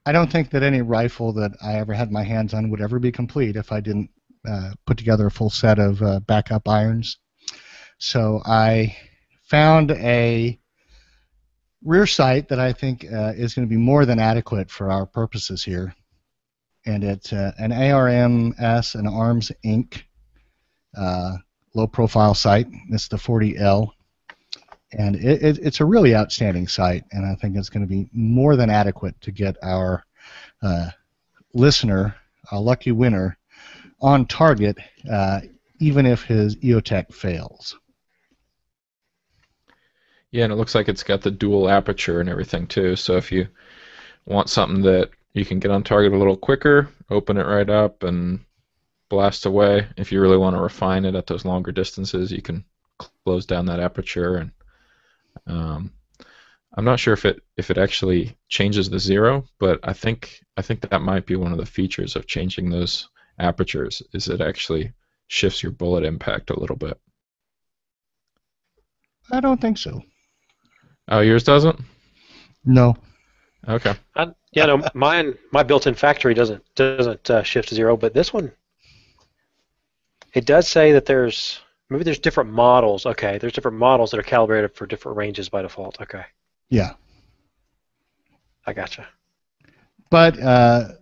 I don't think that any rifle that I ever had my hands on would ever be complete if I didn't put together a full set of backup irons. So I found a rear sight that I think is going to be more than adequate for our purposes here. And it's an ARMS and Arms Inc. Low-profile sight. It's the 40L. And it's a really outstanding sight, and I think it's going to be more than adequate to get our listener, a lucky winner, on target, even if his EOTech fails. Yeah, and it looks like it's got the dual aperture and everything too. So if you want something that you can get on target a little quicker, open it right up and blast away. If you really want to refine it at those longer distances, you can close down that aperture. And I'm not sure if it actually changes the zero, but I think that might be one of the features of changing those apertures, is it actually shifts your bullet impact a little bit. I don't think so. Oh, yours doesn't? No. Okay. My built-in factory doesn't shift to zero, but this one, it does say that there's different models. Okay, there's different models that are calibrated for different ranges by default. Okay. Yeah. I gotcha. But the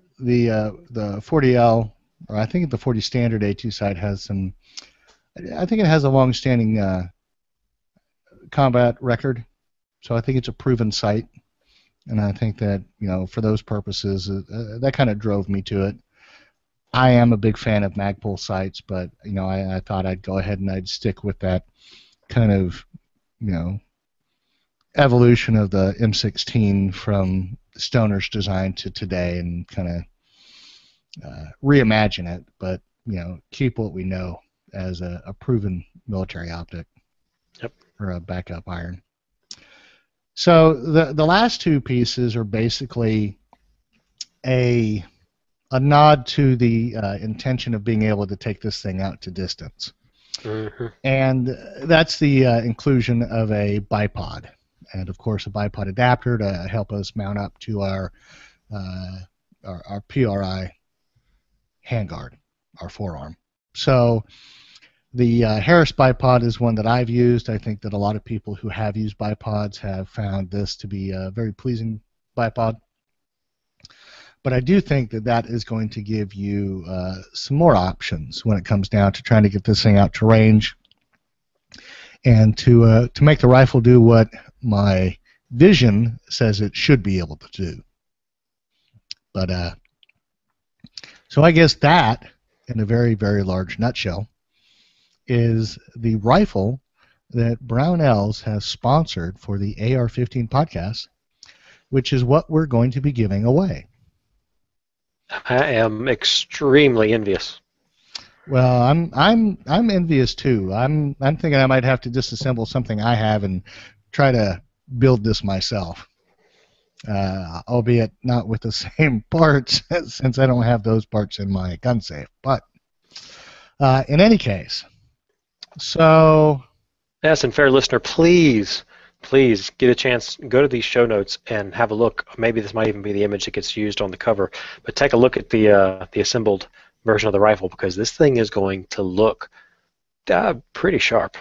40L, or I think the 40 standard A2 sight has some. I think it has a long-standing combat record, so I think it's a proven sight, and I think that for those purposes, that kind of drove me to it. I am a big fan of Magpul sights, but I thought I'd go ahead and I'd stick with that kind of evolution of the M16 from Stoner's design to today, and kind of reimagine it, but keep what we know as a proven military optic. Yep. Or a backup iron. So the last two pieces are basically a nod to the intention of being able to take this thing out to distance. Mm-hmm. And that's the inclusion of a bipod. And, of course, a bipod adapter to help us mount up to our PRI handguard, our forearm. So the Harris bipod is one that I've used. I think that a lot of people who have used bipods have found this to be a very pleasing bipod. But I do think that that is going to give you some more options when it comes down to trying to get this thing out to range and to make the rifle do what my vision says it should be able to do. But so I guess that, in a very, very large nutshell, is the rifle that Brownells has sponsored for the AR-15 podcast, which is what we're going to be giving away. I am extremely envious. Well, I'm envious too. I'm thinking I might have to disassemble something I have and try to build this myself. Albeit not with the same parts, since I don't have those parts in my gun safe. But in any case, so Yes, and fair listener, please get a chance, go to these show notes and have a look. Maybe this might even be the image that gets used on the cover. But take a look at the assembled version of the rifle, because this thing is going to look pretty sharp.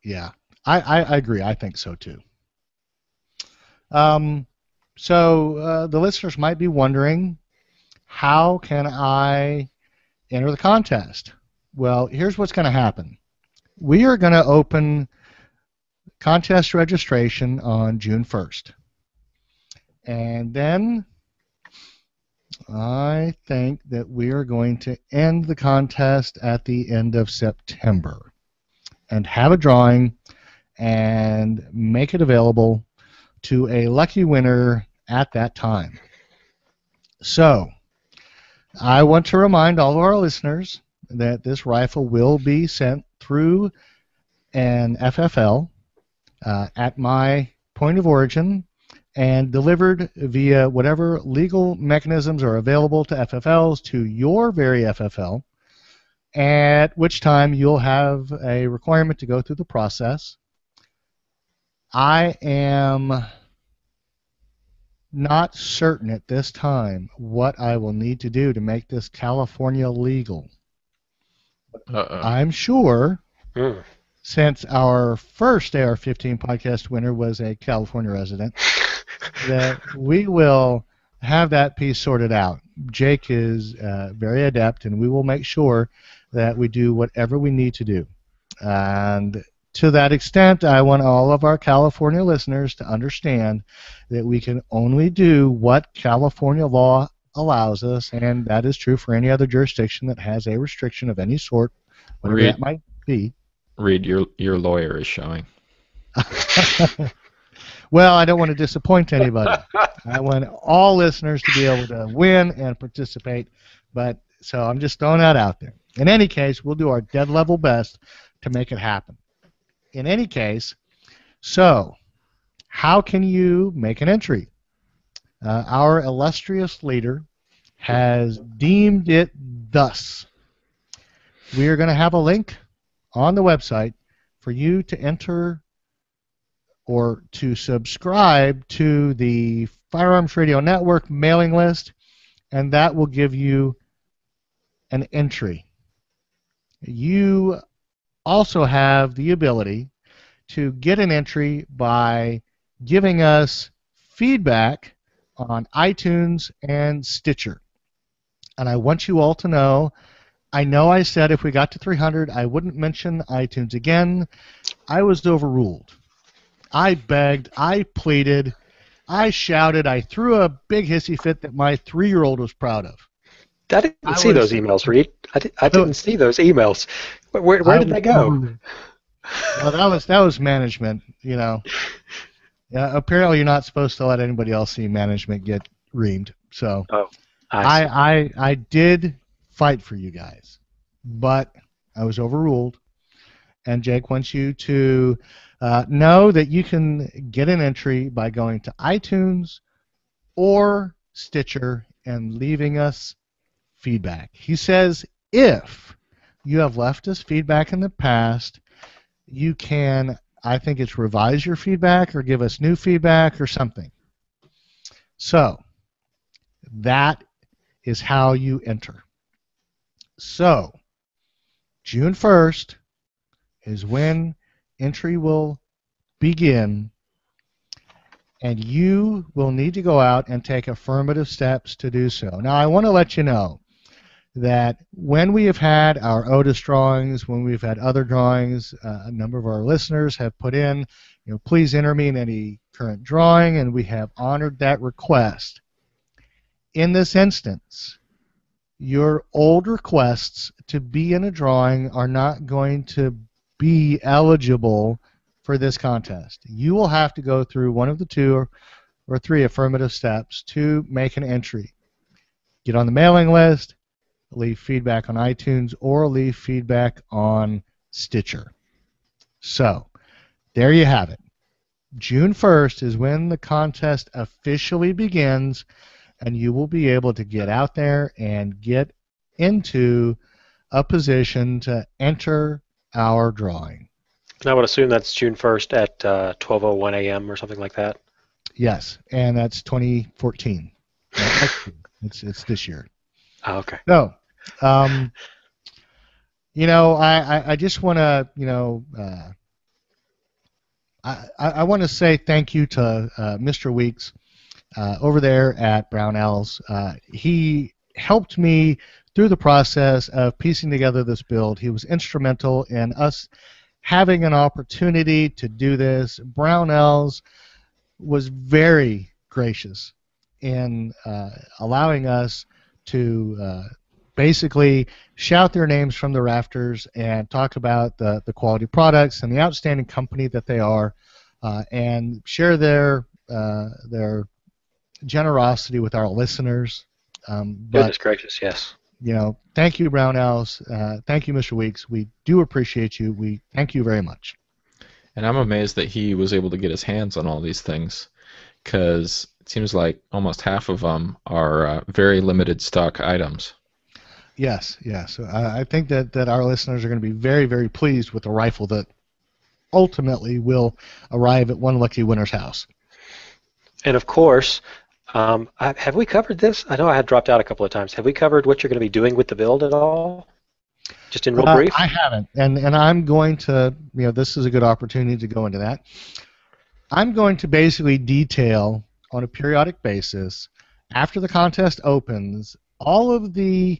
yeah, I agree. I think so too. So the listeners might be wondering, how can I enter the contest? Well, here's what's going to happen. We are going to open contest registration on June 1st. And then I think that we are going to end the contest at the end of September and have a drawing and make it available to a lucky winner at that time. So I want to remind all of our listeners that this rifle will be sent through an FFL at my point of origin and delivered via whatever legal mechanisms are available to FFLs to your very FFL, at which time you'll have a requirement to go through the process. I am not certain at this time what I will need to do to make this California legal. I'm sure, since our first AR-15 podcast winner was a California resident, that we will have that piece sorted out. Jake is very adept, and we will make sure that we do whatever we need to do. And to that extent, I want all of our California listeners to understand that we can only do what California law allows us, and that is true for any other jurisdiction that has a restriction of any sort, whatever that might be. Reed, your lawyer is showing. Well, I don't want to disappoint anybody. I want all listeners to be able to win and participate, but so I'm just throwing that out there. In any case, we'll do our dead level best to make it happen. In any case, so how can you make an entry? Our illustrious leader has deemed it thus. We are going to have a link on the website for you to enter or to subscribe to the Firearms Radio Network mailing list, and that will give you an entry. You also have the ability to get an entry by giving us feedback on iTunes and Stitcher. And I want you all to know I said if we got to 300, I wouldn't mention iTunes again. I was overruled. I begged, I pleaded, I shouted, I threw a big hissy fit that my 3-year-old was proud of. I didn't see those emails, Reed. I didn't see those emails. Where did they go? Well, that was management, you know. Yeah, apparently you're not supposed to let anybody else see management get reamed. So I did fight for you guys, but I was overruled. And Jake wants you to know that you can get an entry by going to iTunes or Stitcher and leaving us feedback. He says if you have left us feedback in the past, you can, I think it's revise your feedback or give us new feedback or something. So that is how you enter. So June 1st is when entry will begin, and you will need to go out and take affirmative steps to do so. Now, I want to let you know that when we have had our Otis drawings, when we've had other drawings, a number of our listeners have put in, please enter me in any current drawing, and we have honored that request. In this instance, your old requests to be in a drawing are not going to be eligible for this contest. You will have to go through one of the 2 or 3 affirmative steps to make an entry. Get on the mailing list, leave feedback on iTunes, or leave feedback on Stitcher. So, there you have it. June 1st is when the contest officially begins, and you will be able to get out there and get into a position to enter our drawing. And I would assume that's June 1st at 12:01 a.m. or something like that. Yes, and that's 2014. It's this year. Oh, okay. So, I just want to, I want to say thank you to Mr. Weeks over there at Brownells. He helped me through the process of piecing together this build. He was instrumental in us having an opportunity to do this. Brownells was very gracious in allowing us to basically shout their names from the rafters and talk about the quality products and the outstanding company that they are, and share their generosity with our listeners. Goodness gracious, yes. Thank you, Brownells. Thank you, Mr. Weeks. We do appreciate you. We thank you very much. And I'm amazed that he was able to get his hands on all these things, because it seems like almost half of them are very limited stock items. Yes. I think that our listeners are going to be very, very pleased with the rifle that ultimately will arrive at one lucky winner's house. And of course, have we covered this? I know I had dropped out a couple of times. Have we covered what you're going to be doing with the build at all? Just in real brief? I haven't, and I'm going to, this is a good opportunity to go into that. I'm going to basically detail on a periodic basis, after the contest opens, all of the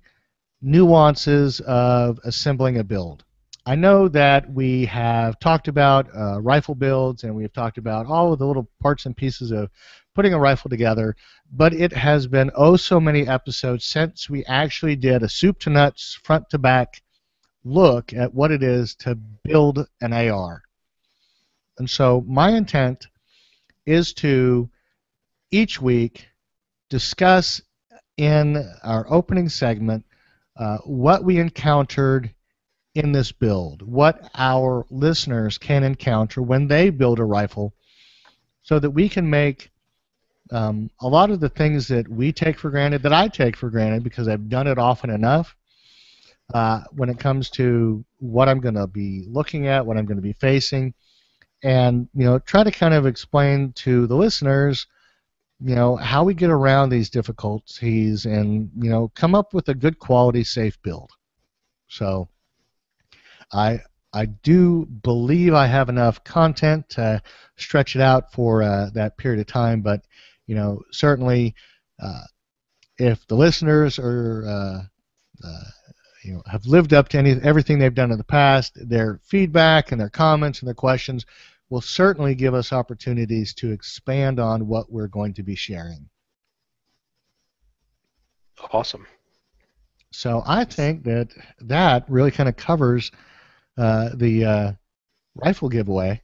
nuances of assembling a build. I know that we have talked about rifle builds, and we have talked about all of the little parts and pieces of putting a rifle together, but it has been oh so many episodes since we actually did a soup to nuts, front to back look at what it is to build an AR. And so my intent is to each week discuss in our opening segment what we encountered in this build, what our listeners can encounter when they build a rifle, so that we can make a lot of the things that we take for granted, that I take for granted because I've done it often enough, when it comes to what I'm going to be looking at, what I'm going to be facing, and try to kind of explain to the listeners how we get around these difficulties and come up with a good quality safe build. So I do believe I have enough content to stretch it out for that period of time, but certainly if the listeners are have lived up to everything they've done in the past, their feedback and their comments and their questions will certainly give us opportunities to expand on what we're going to be sharing. Awesome. So I think that really kind of covers the rifle giveaway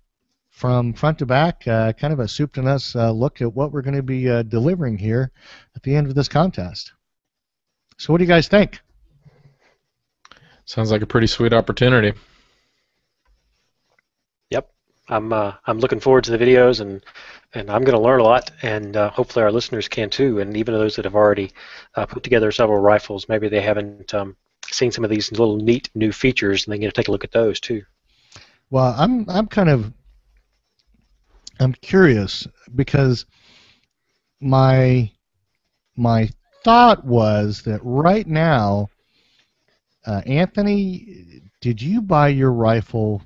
from front to back, kind of a soup to nuts look at what we're going to be delivering here at the end of this contest. So what do you guys think? Sounds like a pretty sweet opportunity. Yep. I'm looking forward to the videos, and I'm going to learn a lot, and hopefully our listeners can too. And even those that have already put together several rifles, maybe they haven't seen some of these little neat new features, and they get to take a look at those too. Well, I'm curious, because my thought was that right now, Anthony, did you buy your rifle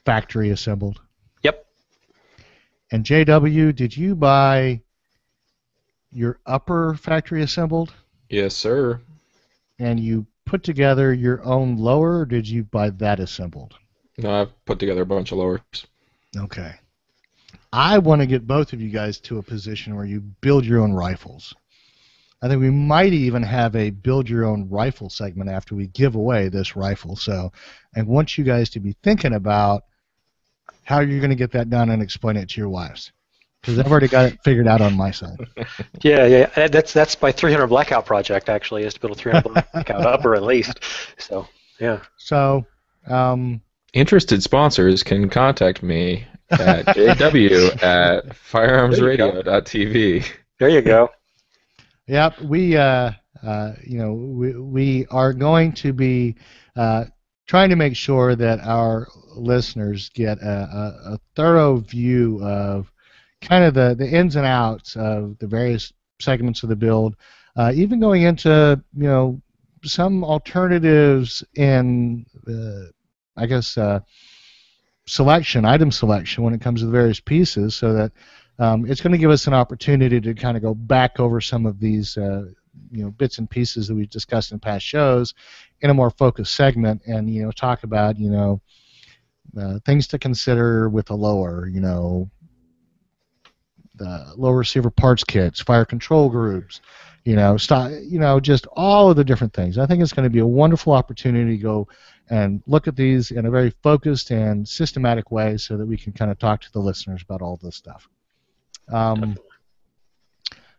factory assembled? Yep. And JW, did you buy your upper factory assembled? Yes, sir. And you put together your own lower, or did you buy that assembled? No, I've put together a bunch of lowers. Okay. I want to get both of you guys to a position where you build your own rifles. I think we might even have a build your own rifle segment after we give away this rifle. So I want you guys to be thinking about how you're going to get that done and explain it to your wives. Because I've already got it figured out on my side. Yeah. That's my 300 blackout project, actually, is to build a 300 blackout upper at least. So, yeah. So, interested sponsors can contact me at jw@firearmsradio.tv. There you go. Yep, we are going to be trying to make sure that our listeners get a thorough view of kind of the ins and outs of the various segments of the build, even going into some alternatives in item selection when it comes to the various pieces, so that it's going to give us an opportunity to kind of go back over some of these bits and pieces that we've discussed in past shows in a more focused segment, and talk about things to consider with a lower, the low receiver parts kits, fire control groups, just all of the different things. I think it's going to be a wonderful opportunity to go and look at these in a very focused and systematic way, so that we can kind of talk to the listeners about all this stuff.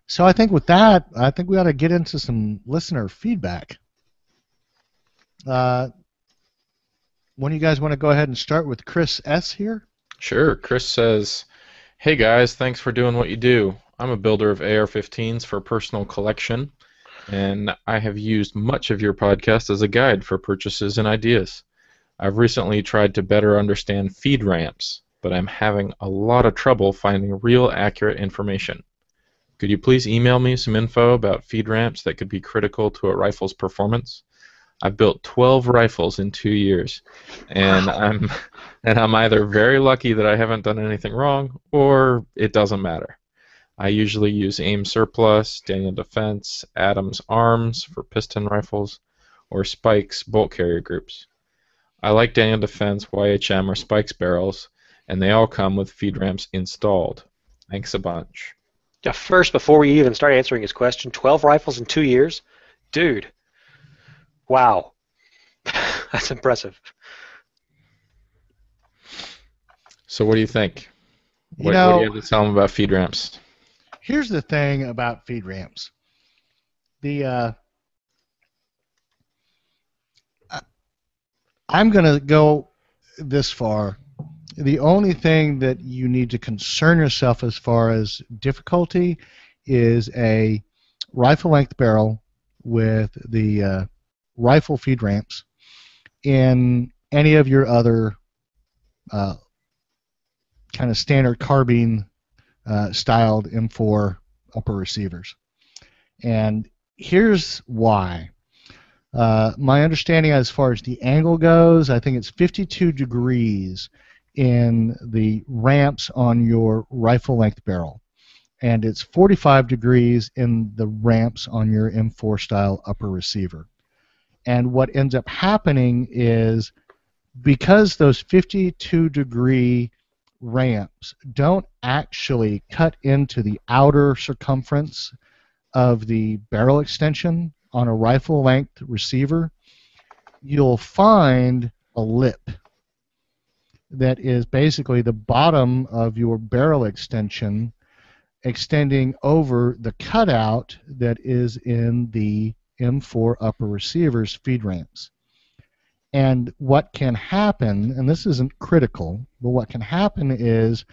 So I think with that, we ought to get into some listener feedback. One of you guys want to go ahead and start with Chris S. here? Sure. Chris says, "Hey guys, thanks for doing what you do. I'm a builder of AR-15s for personal collection, and I have used much of your podcast as a guide for purchases and ideas. I've recently tried to better understand feed ramps, but I'm having a lot of trouble finding real accurate information. Could you please email me some info about feed ramps that could be critical to a rifle's performance? I've built 12 rifles in 2 years, and I'm either very lucky that I haven't done anything wrong, or it doesn't matter. I usually use AIM Surplus, Daniel Defense, Adams Arms for piston rifles, or Spikes bolt carrier groups. I like Daniel Defense, YHM, or Spikes barrels, and they all come with feed ramps installed. Thanks a bunch." Yeah, first, before we even start answering his question, 12 rifles in 2 years? Dude. Wow. That's impressive. So what do you think? What do you have to tell them about feed ramps? Here's the thing about feed ramps. I'm going to go this far. The only thing that you need to concern yourself as far as difficulty is a rifle length barrel with the rifle feed ramps in any of your other kind of standard carbine styled M4 upper receivers. And here's why. My understanding as far as the angle goes, I think it's 52 degrees in the ramps on your rifle length barrel, and it's 45 degrees in the ramps on your M4 style upper receiver. And what ends up happening is, because those 52 degree ramps don't actually cut into the outer circumference of the barrel extension on a rifle length receiver, you'll find a lip that is basically the bottom of your barrel extension extending over the cutout that is in the M4 upper receiver's feed ramps. And what can happen, and this isn't critical, but what can happen is,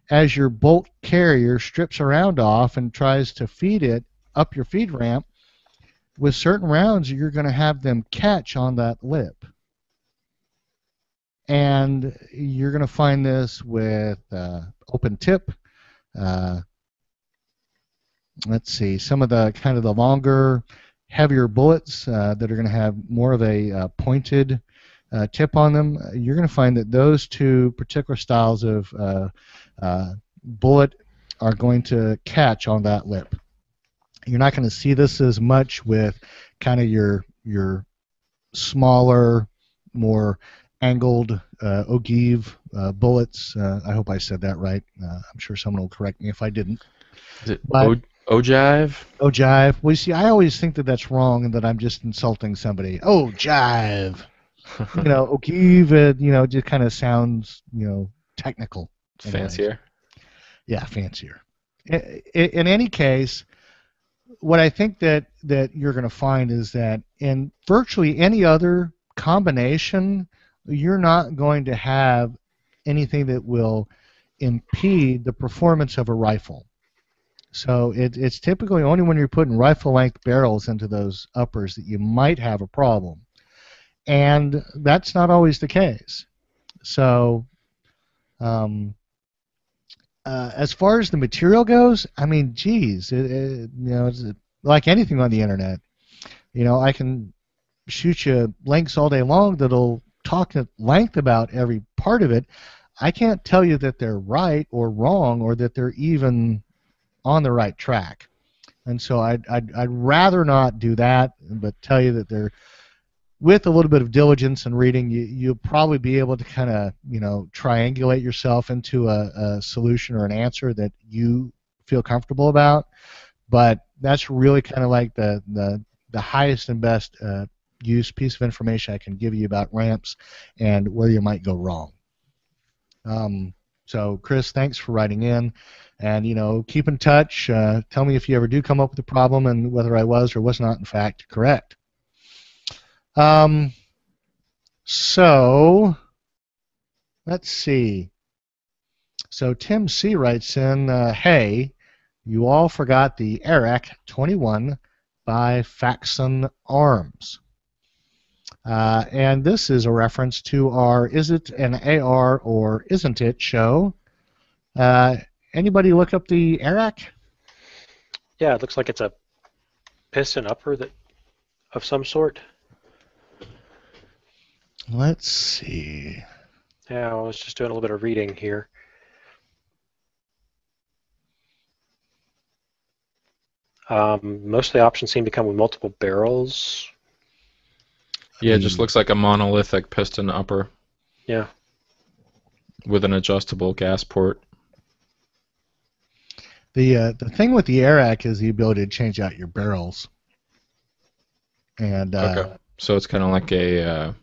as your bolt carrier strips a round off and tries to feed it up your feed ramp, with certain rounds you're going to have them catch on that lip. And you're going to find this with open tip. Let's see, some of the kind of the longer, heavier bullets that are going to have more of a pointed tip on them. You're going to find that those two particular styles of bullet are going to catch on that lip. You're not going to see this as much with kind of your smaller, more angled ogive bullets. I hope I said that right. I'm sure someone will correct me if I didn't. Is it But ogive? ogive. Well, you see, I always think that that's wrong and that I'm just insulting somebody. Oh, jive. Ogive, just kind of sounds, technical. Anyways. Fancier. Yeah, fancier. In any case, what I think that you're going to find is that in virtually any other combination, you're not going to have anything that will impede the performance of a rifle. So it's typically only when you're putting rifle-length barrels into those uppers that you might have a problem. And that's not always the case. So as far as the material goes, I mean, geez, it's like anything on the internet. I can shoot you links all day long that'll talk at length about every part of it. I can't tell you that they're right or wrong or that they're even on the right track. And so I'd rather not do that, but tell you that they're, with a little bit of diligence and reading, you'll probably be able to kind of, triangulate yourself into a solution or an answer that you feel comfortable about. But that's really kind of like the highest and best use piece of information I can give you about ramps and where you might go wrong. So, Chris, thanks for writing in. And, keep in touch. Tell me if you ever do come up with a problem and whether I was or was not, in fact, correct. So let's see. So Tim C. writes in, hey, you all forgot the AR-15 by Firearms. And this is a reference to our Is It an AR or Isn't It show. Anybody look up the AR-15? Yeah, it looks like it's a piston upper of some sort. Let's see. Yeah, I was just doing a little bit of reading here. Most of the options seem to come with multiple barrels. Yeah, it just looks like a monolithic piston upper. Yeah. With an adjustable gas port. The thing with the AR-15 is the ability to change out your barrels. And okay. So it's kind of like a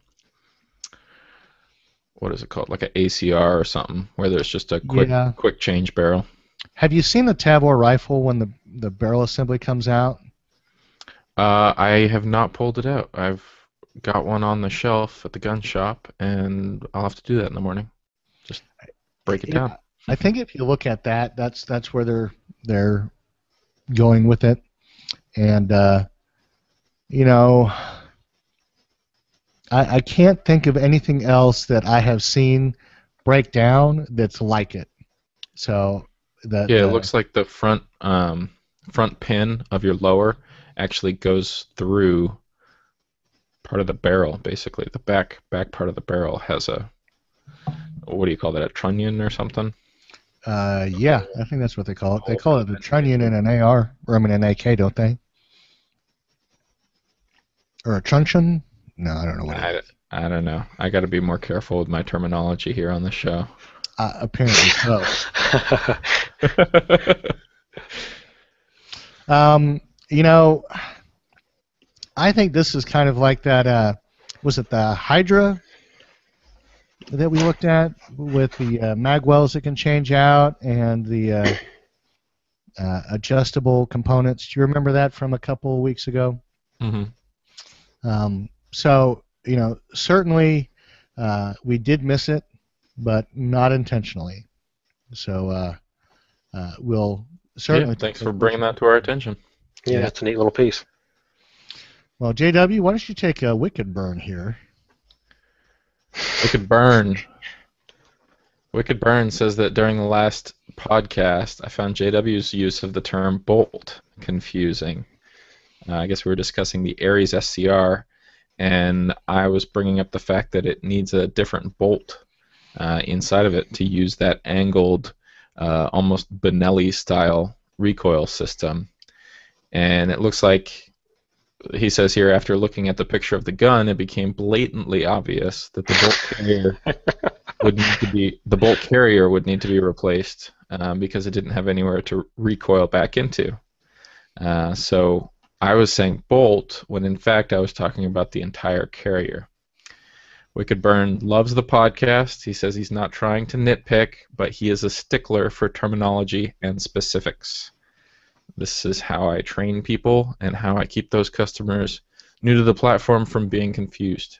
what is it called? Like an ACR or something, where there's just a quick change barrel. Have you seen the Tabor rifle when the barrel assembly comes out? I have not pulled it out. I've got one on the shelf at the gun shop, and I'll have to do that in the morning. Just break it down. I think if you look at that, that's where they're going with it, and I can't think of anything else that I have seen break down that's like it. So it looks like the front pin of your lower actually goes through part of the barrel. Basically, the back part of the barrel has a, what do you call that? A trunnion or something? Yeah, I think that's what they call it. They call it a trunnion in an AR, or I mean an AK, don't they? Or a truncheon? No, I don't know what it is. I don't know. I got to be more careful with my terminology here on the show. Apparently so. I think this is kind of like that, was it the Hydra that we looked at with the mag wells that can change out and the adjustable components? Do you remember that from a couple weeks ago? Mm-hmm. So, certainly we did miss it, but not intentionally. So we'll certainly... Yeah, thanks for bringing that to our attention. Yeah, that's a neat little piece. Well, JW, why don't you take a Wicked Burn here? Wicked Burn. Wicked Burn says that during the last podcast, I found JW's use of the term bolt confusing. I guess we were discussing the Ares SCR, and I was bringing up the fact that it needs a different bolt inside of it to use that angled almost Benelli style recoil system. And it looks like, he says here, after looking at the picture of the gun, it became blatantly obvious that the bolt carrier would need to be replaced because it didn't have anywhere to recoil back into. So I was saying bolt when in fact I was talking about the entire carrier. Wicked Burn loves the podcast. He says he's not trying to nitpick, but he is a stickler for terminology and specifics. This is how I train people and how I keep those customers new to the platform from being confused.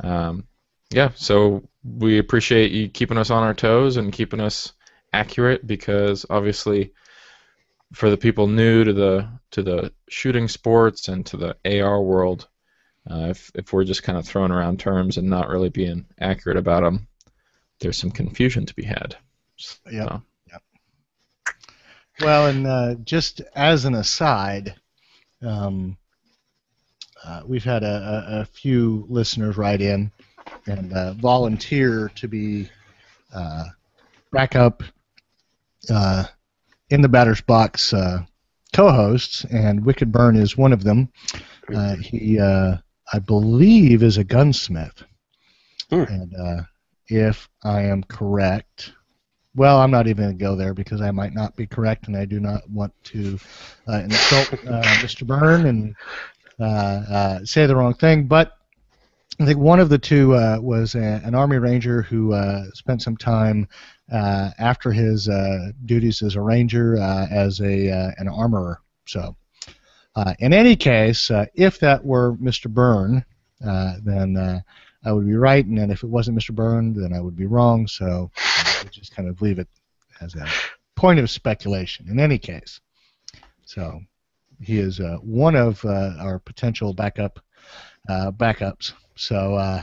Yeah, so we appreciate you keeping us on our toes and keeping us accurate, because obviously for the people new to the shooting sports and to the AR world, if we're just kind of throwing around terms and not really being accurate about them, there's some confusion to be had. Yep. Well, and just as an aside, we've had a few listeners write in and volunteer to be backup in the batter's box co-hosts, and Wicked Burn is one of them. He, I believe, is a gunsmith, and if I am correct. Well, I'm not even going to go there because I might not be correct, and I do not want to insult Mr. Byrne and say the wrong thing. But I think one of the two was an Army Ranger who spent some time after his duties as a Ranger as an armorer. So, in any case, if that were Mr. Byrne, then I would be right, and then if it wasn't Mr. Byrne, then I would be wrong. So we'll just kind of leave it as a point of speculation. In any case, so he is one of our potential backups. So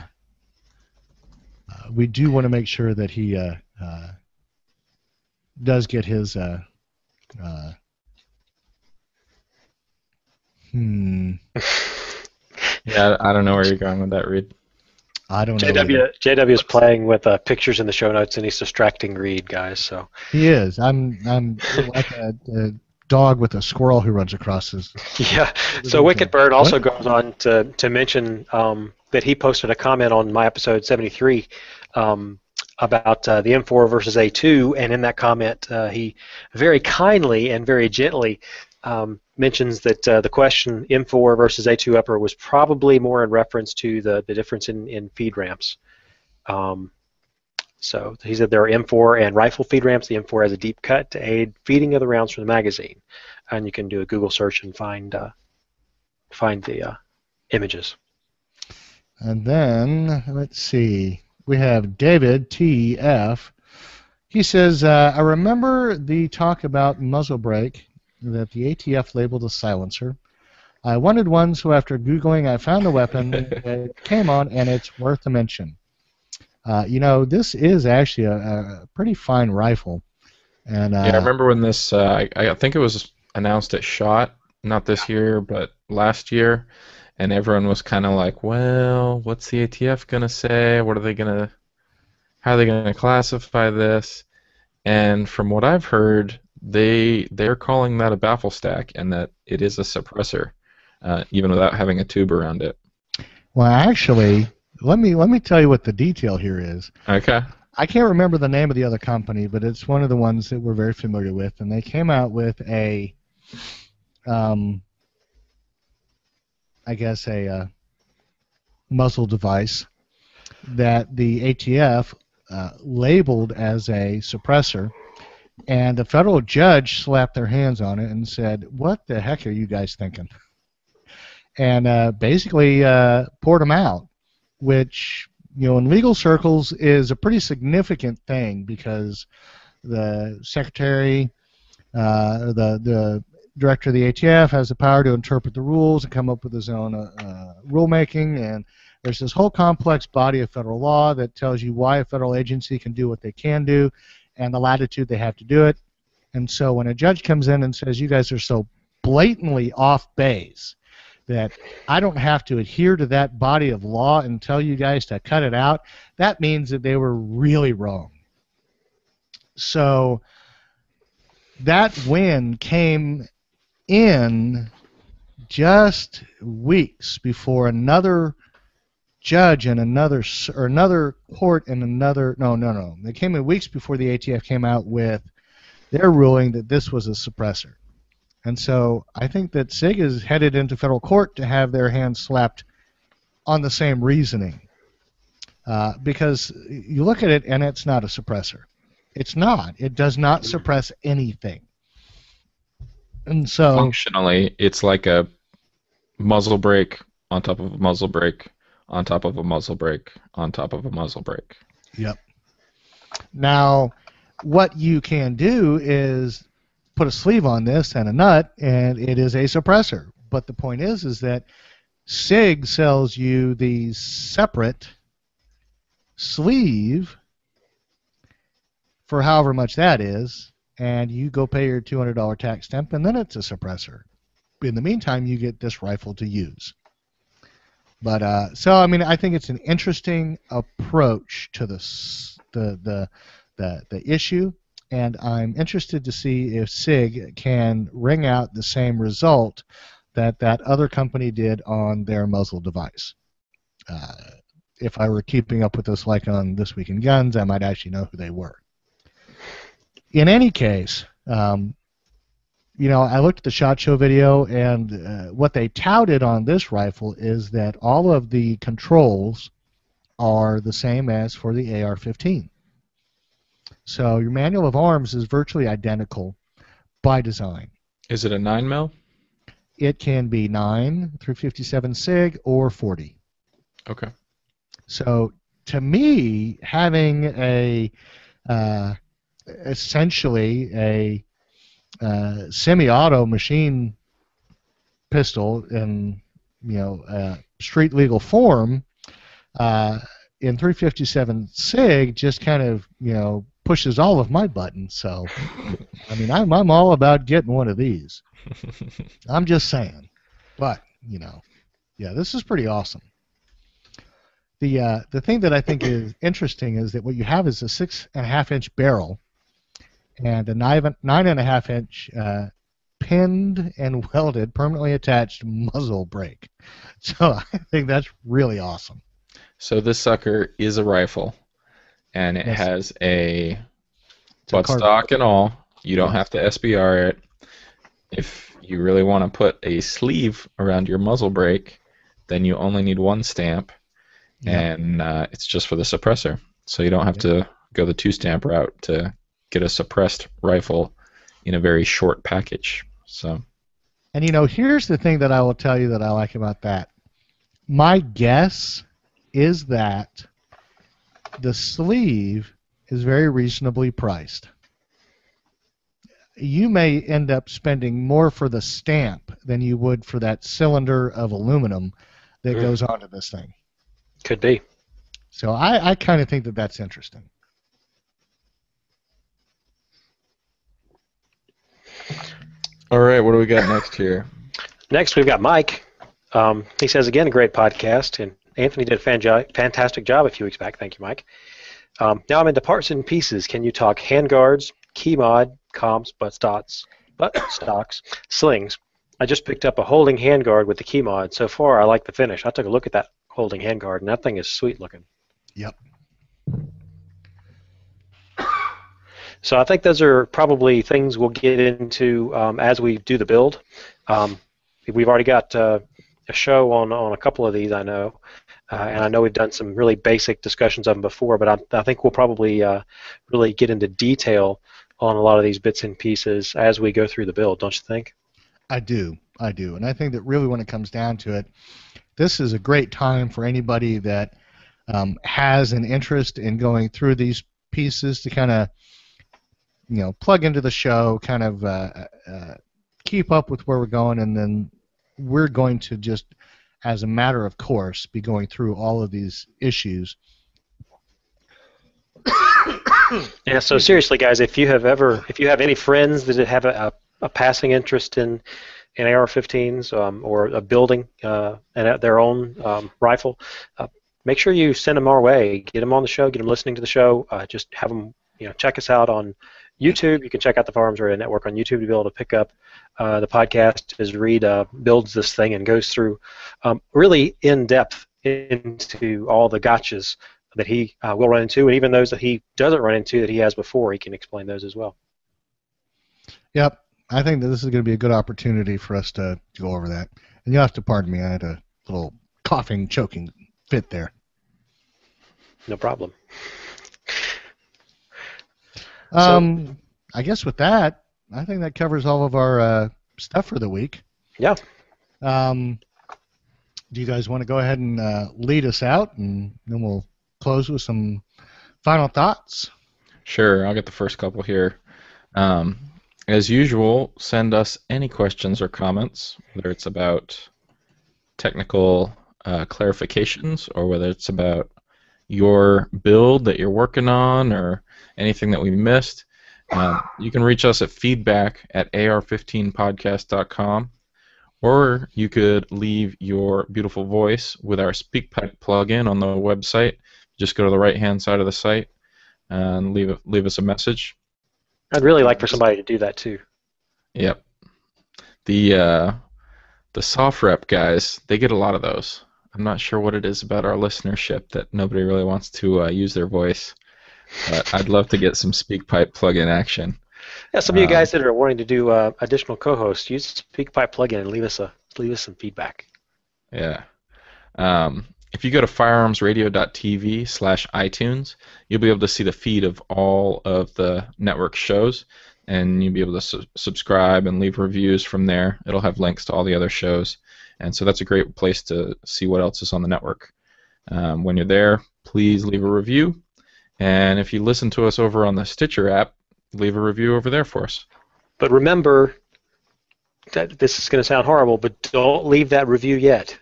we do want to make sure that he does get his. Yeah, I don't know where you're going with that, Reed. I don't know. JW is playing with pictures in the show notes, and he's distracting Reed, guys. So he is. I'm like a dog with a squirrel who runs across his. Yeah. So Wicked Bird also goes on to mention that he posted a comment on my episode 73 about the M4 versus A2, and in that comment he very kindly and very gently mentions that the question M4 versus A2 upper was probably more in reference to the difference in feed ramps. So he said there are M4 and rifle feed ramps. The M4 has a deep cut to aid feeding of the rounds from the magazine, and you can do a Google search and find the images. And then let's see, we have David TF. He says, I remember the talk about muzzle brake that the ATF labeled a silencer. I wanted one, so after Googling, I found the weapon. It came on, and it's worth a mention. You know, this is actually a pretty fine rifle. And yeah, I remember when this, I think it was announced at SHOT, not this year, but last year, and everyone was kind of like, well, what's the ATF going to say? How are they going to classify this? And from what I've heard, they're calling that a baffle stack, and that it is a suppressor, even without having a tube around it. Well, actually, let me tell you what the detail here is. Okay. I can't remember the name of the other company, but it's one of the ones that we're very familiar with, and they came out with a, I guess a muzzle device that the ATF labeled as a suppressor. And the federal judge slapped their hands on it and said, "What the heck are you guys thinking?" And basically poured them out, which, you know, in legal circles is a pretty significant thing, because the secretary, the director of the ATF, has the power to interpret the rules and come up with his own rulemaking, and there's this whole complex body of federal law that tells you why a federal agency can do what they can do and the latitude they have to do it. And so when a judge comes in and says, you guys are so blatantly off base that I don't have to adhere to that body of law and tell you guys to cut it out, that means that they were really wrong. So that win came in just weeks before another judge in another court in another no. They came in weeks before the ATF came out with their ruling that this was a suppressor. And so I think that SIG is headed into federal court to have their hands slapped on the same reasoning. Because you look at it and it's not a suppressor. It's not. It does not suppress anything. And so Functionally, it's like a muzzle brake on top of a muzzle brake on top of a muzzle brake on top of a muzzle brake. Yep. Now, what you can do is put a sleeve on this and a nut, and it is a suppressor. But the point is that SIG sells you the separate sleeve for however much that is, and you go pay your $200 tax stamp, and then it's a suppressor. In the meantime, you get this rifle to use. But so I mean, I think it's an interesting approach to the issue, and I'm interested to see if SIG can wring out the same result that that other company did on their muzzle device. If I were keeping up with this like on This Week in Guns, I might actually know who they were. In any case, you know, I looked at the SHOT Show video, and what they touted on this rifle is that all of the controls are the same as for the AR-15. So your manual of arms is virtually identical by design. Is it a 9mm? It can be 9 through 57 SIG or 40. Okay. So to me, having a essentially a semi-auto machine pistol in street legal form in 357 SIG just kind of pushes all of my buttons. So I mean, I'm all about getting one of these. I'm just saying, but yeah, this is pretty awesome. The thing that I think is interesting is that what you have is a 6.5-inch barrel and a 9.5-inch pinned and welded, permanently attached muzzle brake. So I think that's really awesome. So this sucker is a rifle, and it has a buttstock and all. You don't have to SBR it. If you really want to put a sleeve around your muzzle brake, then you only need one stamp, and it's just for the suppressor. So you don't have to go the 2-stamp route to get a suppressed rifle in a very short package. So, and here's the thing that I will tell you that I like about that. My guess is that the sleeve is very reasonably priced. You may end up spending more for the stamp than you would for that cylinder of aluminum that goes onto this thing. Could be. So I kind of think that that's interesting. all right, what do we got next here? Next, we've got Mike. He says, again, a great podcast, and Anthony did a fantastic job a few weeks back. Thank you, Mike. Now I'm into parts and pieces. Can you talk handguards, key mod, comps, butt stocks, slings? I just picked up a holding handguard with the key mod. So far, I like the finish. I took a look at that holding handguard, and that thing is sweet looking. Yep. So I think those are probably things we'll get into as we do the build. We've already got a show on a couple of these, I know, and I know we've done some really basic discussions of them before, but I think we'll probably really get into detail on a lot of these bits and pieces as we go through the build, don't you think? I do, and I think that really when it comes down to it, this is a great time for anybody that has an interest in going through these pieces to kind of plug into the show, kind of keep up with where we're going, and then we're going to just, as a matter of course, be going through all of these issues. Yeah, so seriously, guys, if you have any friends that have a passing interest in AR-15s or building their own rifle, make sure you send them our way. Get them on the show, get them listening to the show, just have them check us out on YouTube. You can check out the Firearms Radio Network on YouTube to be able to pick up the podcast as Reed builds this thing and goes through really in depth into all the gotchas that he will run into, and even those that he doesn't run into that he has before. He can explain those as well. Yep. I think that this is going to be a good opportunity for us to go over that. And you'll have to pardon me. I had a little coughing, choking fit there. No problem. I guess with that, I think that covers all of our stuff for the week. Yeah. Do you guys want to go ahead and lead us out, and then we'll close with some final thoughts? Sure, I'll get the first couple here. As usual, send us any questions or comments, whether it's about technical clarifications or whether it's about your build that you're working on or anything that we missed. You can reach us at feedback@ar15podcast.com, or you could leave your beautiful voice with our SpeakPipe plugin on the website. Just go to the right-hand side of the site and leave us a message. I'd really like for somebody to do that too. Yep. The soft rep guys, they get a lot of those. I'm not sure what it is about our listenership that nobody really wants to use their voice, but I'd love to get some SpeakPipe plugin action. Yeah, some of you guys that are wanting to do additional co-hosts, use the SpeakPipe plugin and leave us some feedback. Yeah. If you go to firearmsradio.tv/iTunes, you'll be able to see the feed of all of the network shows, and you'll be able to subscribe and leave reviews from there. It'll have links to all the other shows, and so that's a great place to see what else is on the network. When you're there, please leave a review, and if you listen to us over on the Stitcher app, leave a review over there for us. But remember, that this is going to sound horrible, but don't leave that review yet.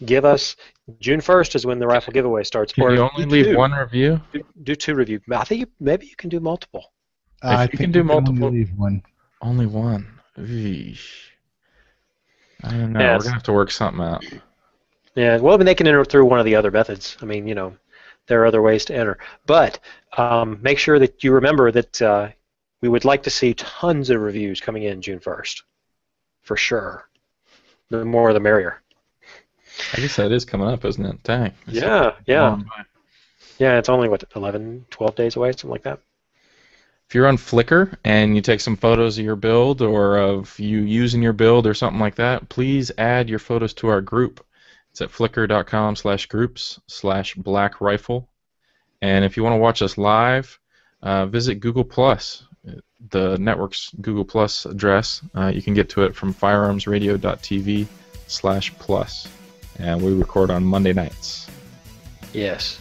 Give us June 1st is when the rifle giveaway starts. Can you only leave one review? Do two reviews. I think maybe you can do multiple. If you can do multiple, only leave one. Only one. Eesh. I don't know. Yeah, we're gonna have to work something out. Yeah, well, they can enter through one of the other methods. I mean, there are other ways to enter. But make sure that you remember that we would like to see tons of reviews coming in June 1st, for sure. The more, the merrier. I guess that is coming up, isn't it? Dang. Yeah. Yeah, it's only, 11, 12 days away, something like that. If you're on Flickr and you take some photos of your build or of you using your build or something like that, please add your photos to our group. It's at flickr.com/groups/Black Rifle. And if you want to watch us live, visit Google+. The network's Google Plus address. You can get to it from firearmsradio.tv/plus. And we record on Monday nights. Yes.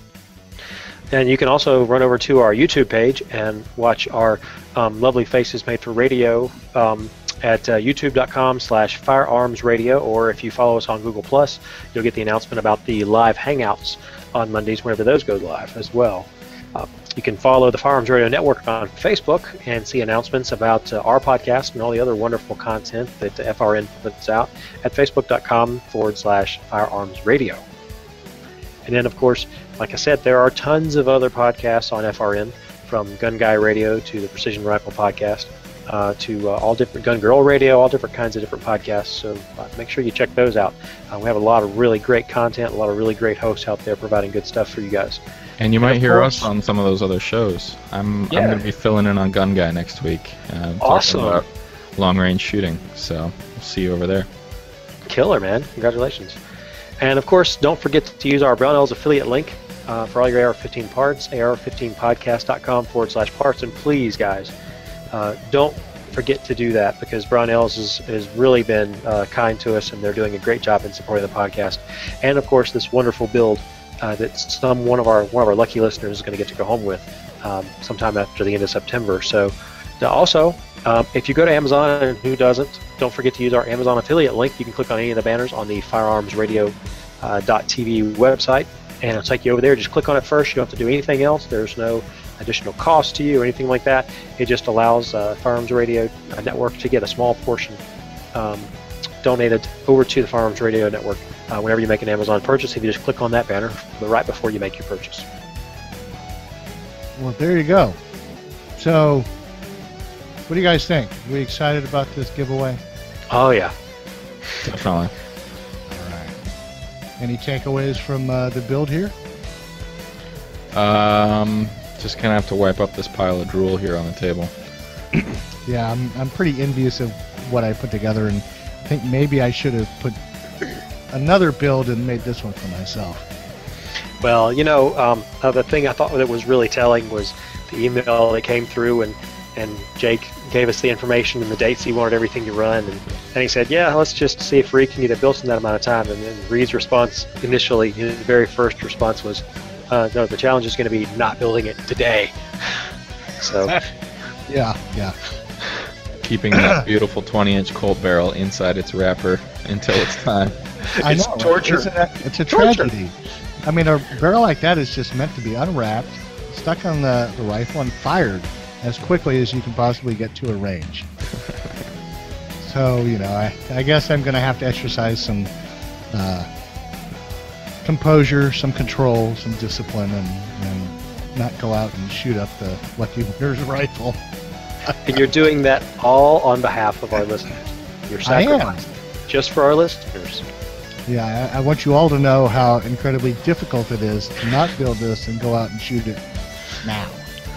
And you can also run over to our YouTube page and watch our lovely faces made for radio at youtube.com/firearmsradio, or if you follow us on Google+, you'll get the announcement about the live hangouts on Mondays whenever those go live as well. You can follow the Firearms Radio Network on Facebook and see announcements about our podcast and all the other wonderful content that the FRN puts out at facebook.com/firearmsradio. And then, of course, like I said, there are tons of other podcasts on FRN, from Gun Guy Radio to the Precision Rifle Podcast to all different Gun Girl Radio, all different kinds of different podcasts. So make sure you check those out. We have a lot of really great content, a lot of really great hosts out there providing good stuff for you guys. And you might hear us on some of those other shows. I'm going to be filling in on Gun Guy next week. Awesome. Talking about long-range shooting. So we'll see you over there. Killer, man. Congratulations. And, of course, don't forget to use our Brownells affiliate link for all your AR-15 parts, ar15podcast.com/parts. And please, guys, don't forget to do that, because Brownells has really been kind to us, and they're doing a great job in supporting the podcast. And, of course, this wonderful build that one of our lucky listeners is going to get to go home with sometime after the end of September. So also, if you go to Amazon, and who doesn't, don't forget to use our Amazon affiliate link. You can click on any of the banners on the firearmsradio.tv website, and it'll take you over there. Just click on it first. You don't have to do anything else. There's no additional cost to you or anything like that. It just allows Firearms Radio Network to get a small portion donated over to the Firearms Radio Network whenever you make an Amazon purchase. If you just click on that banner right before you make your purchase. Well, there you go. So, what do you guys think? Are we excited about this giveaway? Oh yeah. Definitely. All right. Any takeaways from the build here? Just kind of have to wipe up this pile of drool here on the table. Yeah, I'm pretty envious of what I put together, and I think maybe I should have put another build and made this one for myself. Well, you know, the thing I thought that was really telling was the email that came through, and Jake gave us the information and the dates he wanted everything to run, and he said, yeah, let's just see if Reed can get it built in that amount of time. And then Reed's response initially, his very first response was, no, the challenge is going to be not building it today. So, yeah. Keeping that beautiful 20-inch Colt barrel inside its wrapper until it's time. I it's know, torture. It's a Torture. tragedy. I mean, a barrel like that is just meant to be unwrapped, stuck on the rifle, and fired as quickly as you can possibly get to a range. So, you know, I guess I'm going to have to exercise some composure, some control, some discipline, and not go out and shoot up the Lucky Winner's rifle. And you're doing that all on behalf of our listeners. You're sacrificing just for our listeners. Yeah, I want you all to know how incredibly difficult it is to not build this and go out and shoot it now.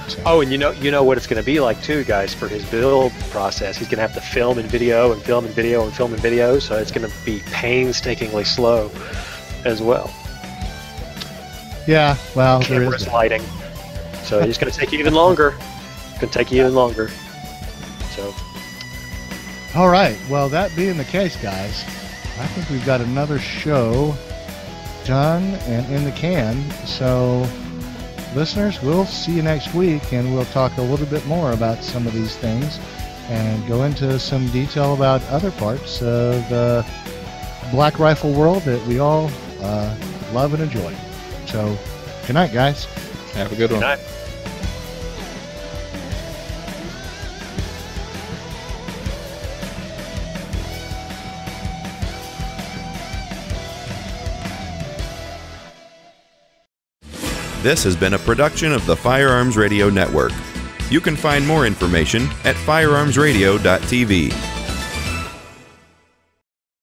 So. Oh, and you know what it's going to be like too, guys. For his build process, he's going to have to film and video and film and video and film and video. So it's going to be painstakingly slow as well. Yeah, well, there Camera is that. lighting. So it's going to take you even longer. It's going to take you even longer. So. All right. Well, that being the case, guys, I think we've got another show done and in the can. So, listeners, we'll see you next week, and we'll talk a little bit more about some of these things and go into some detail about other parts of the Black Rifle world that we all love and enjoy. So, good night, guys. Have a good one. Good night. This has been a production of the Firearms Radio Network. You can find more information at firearmsradio.tv.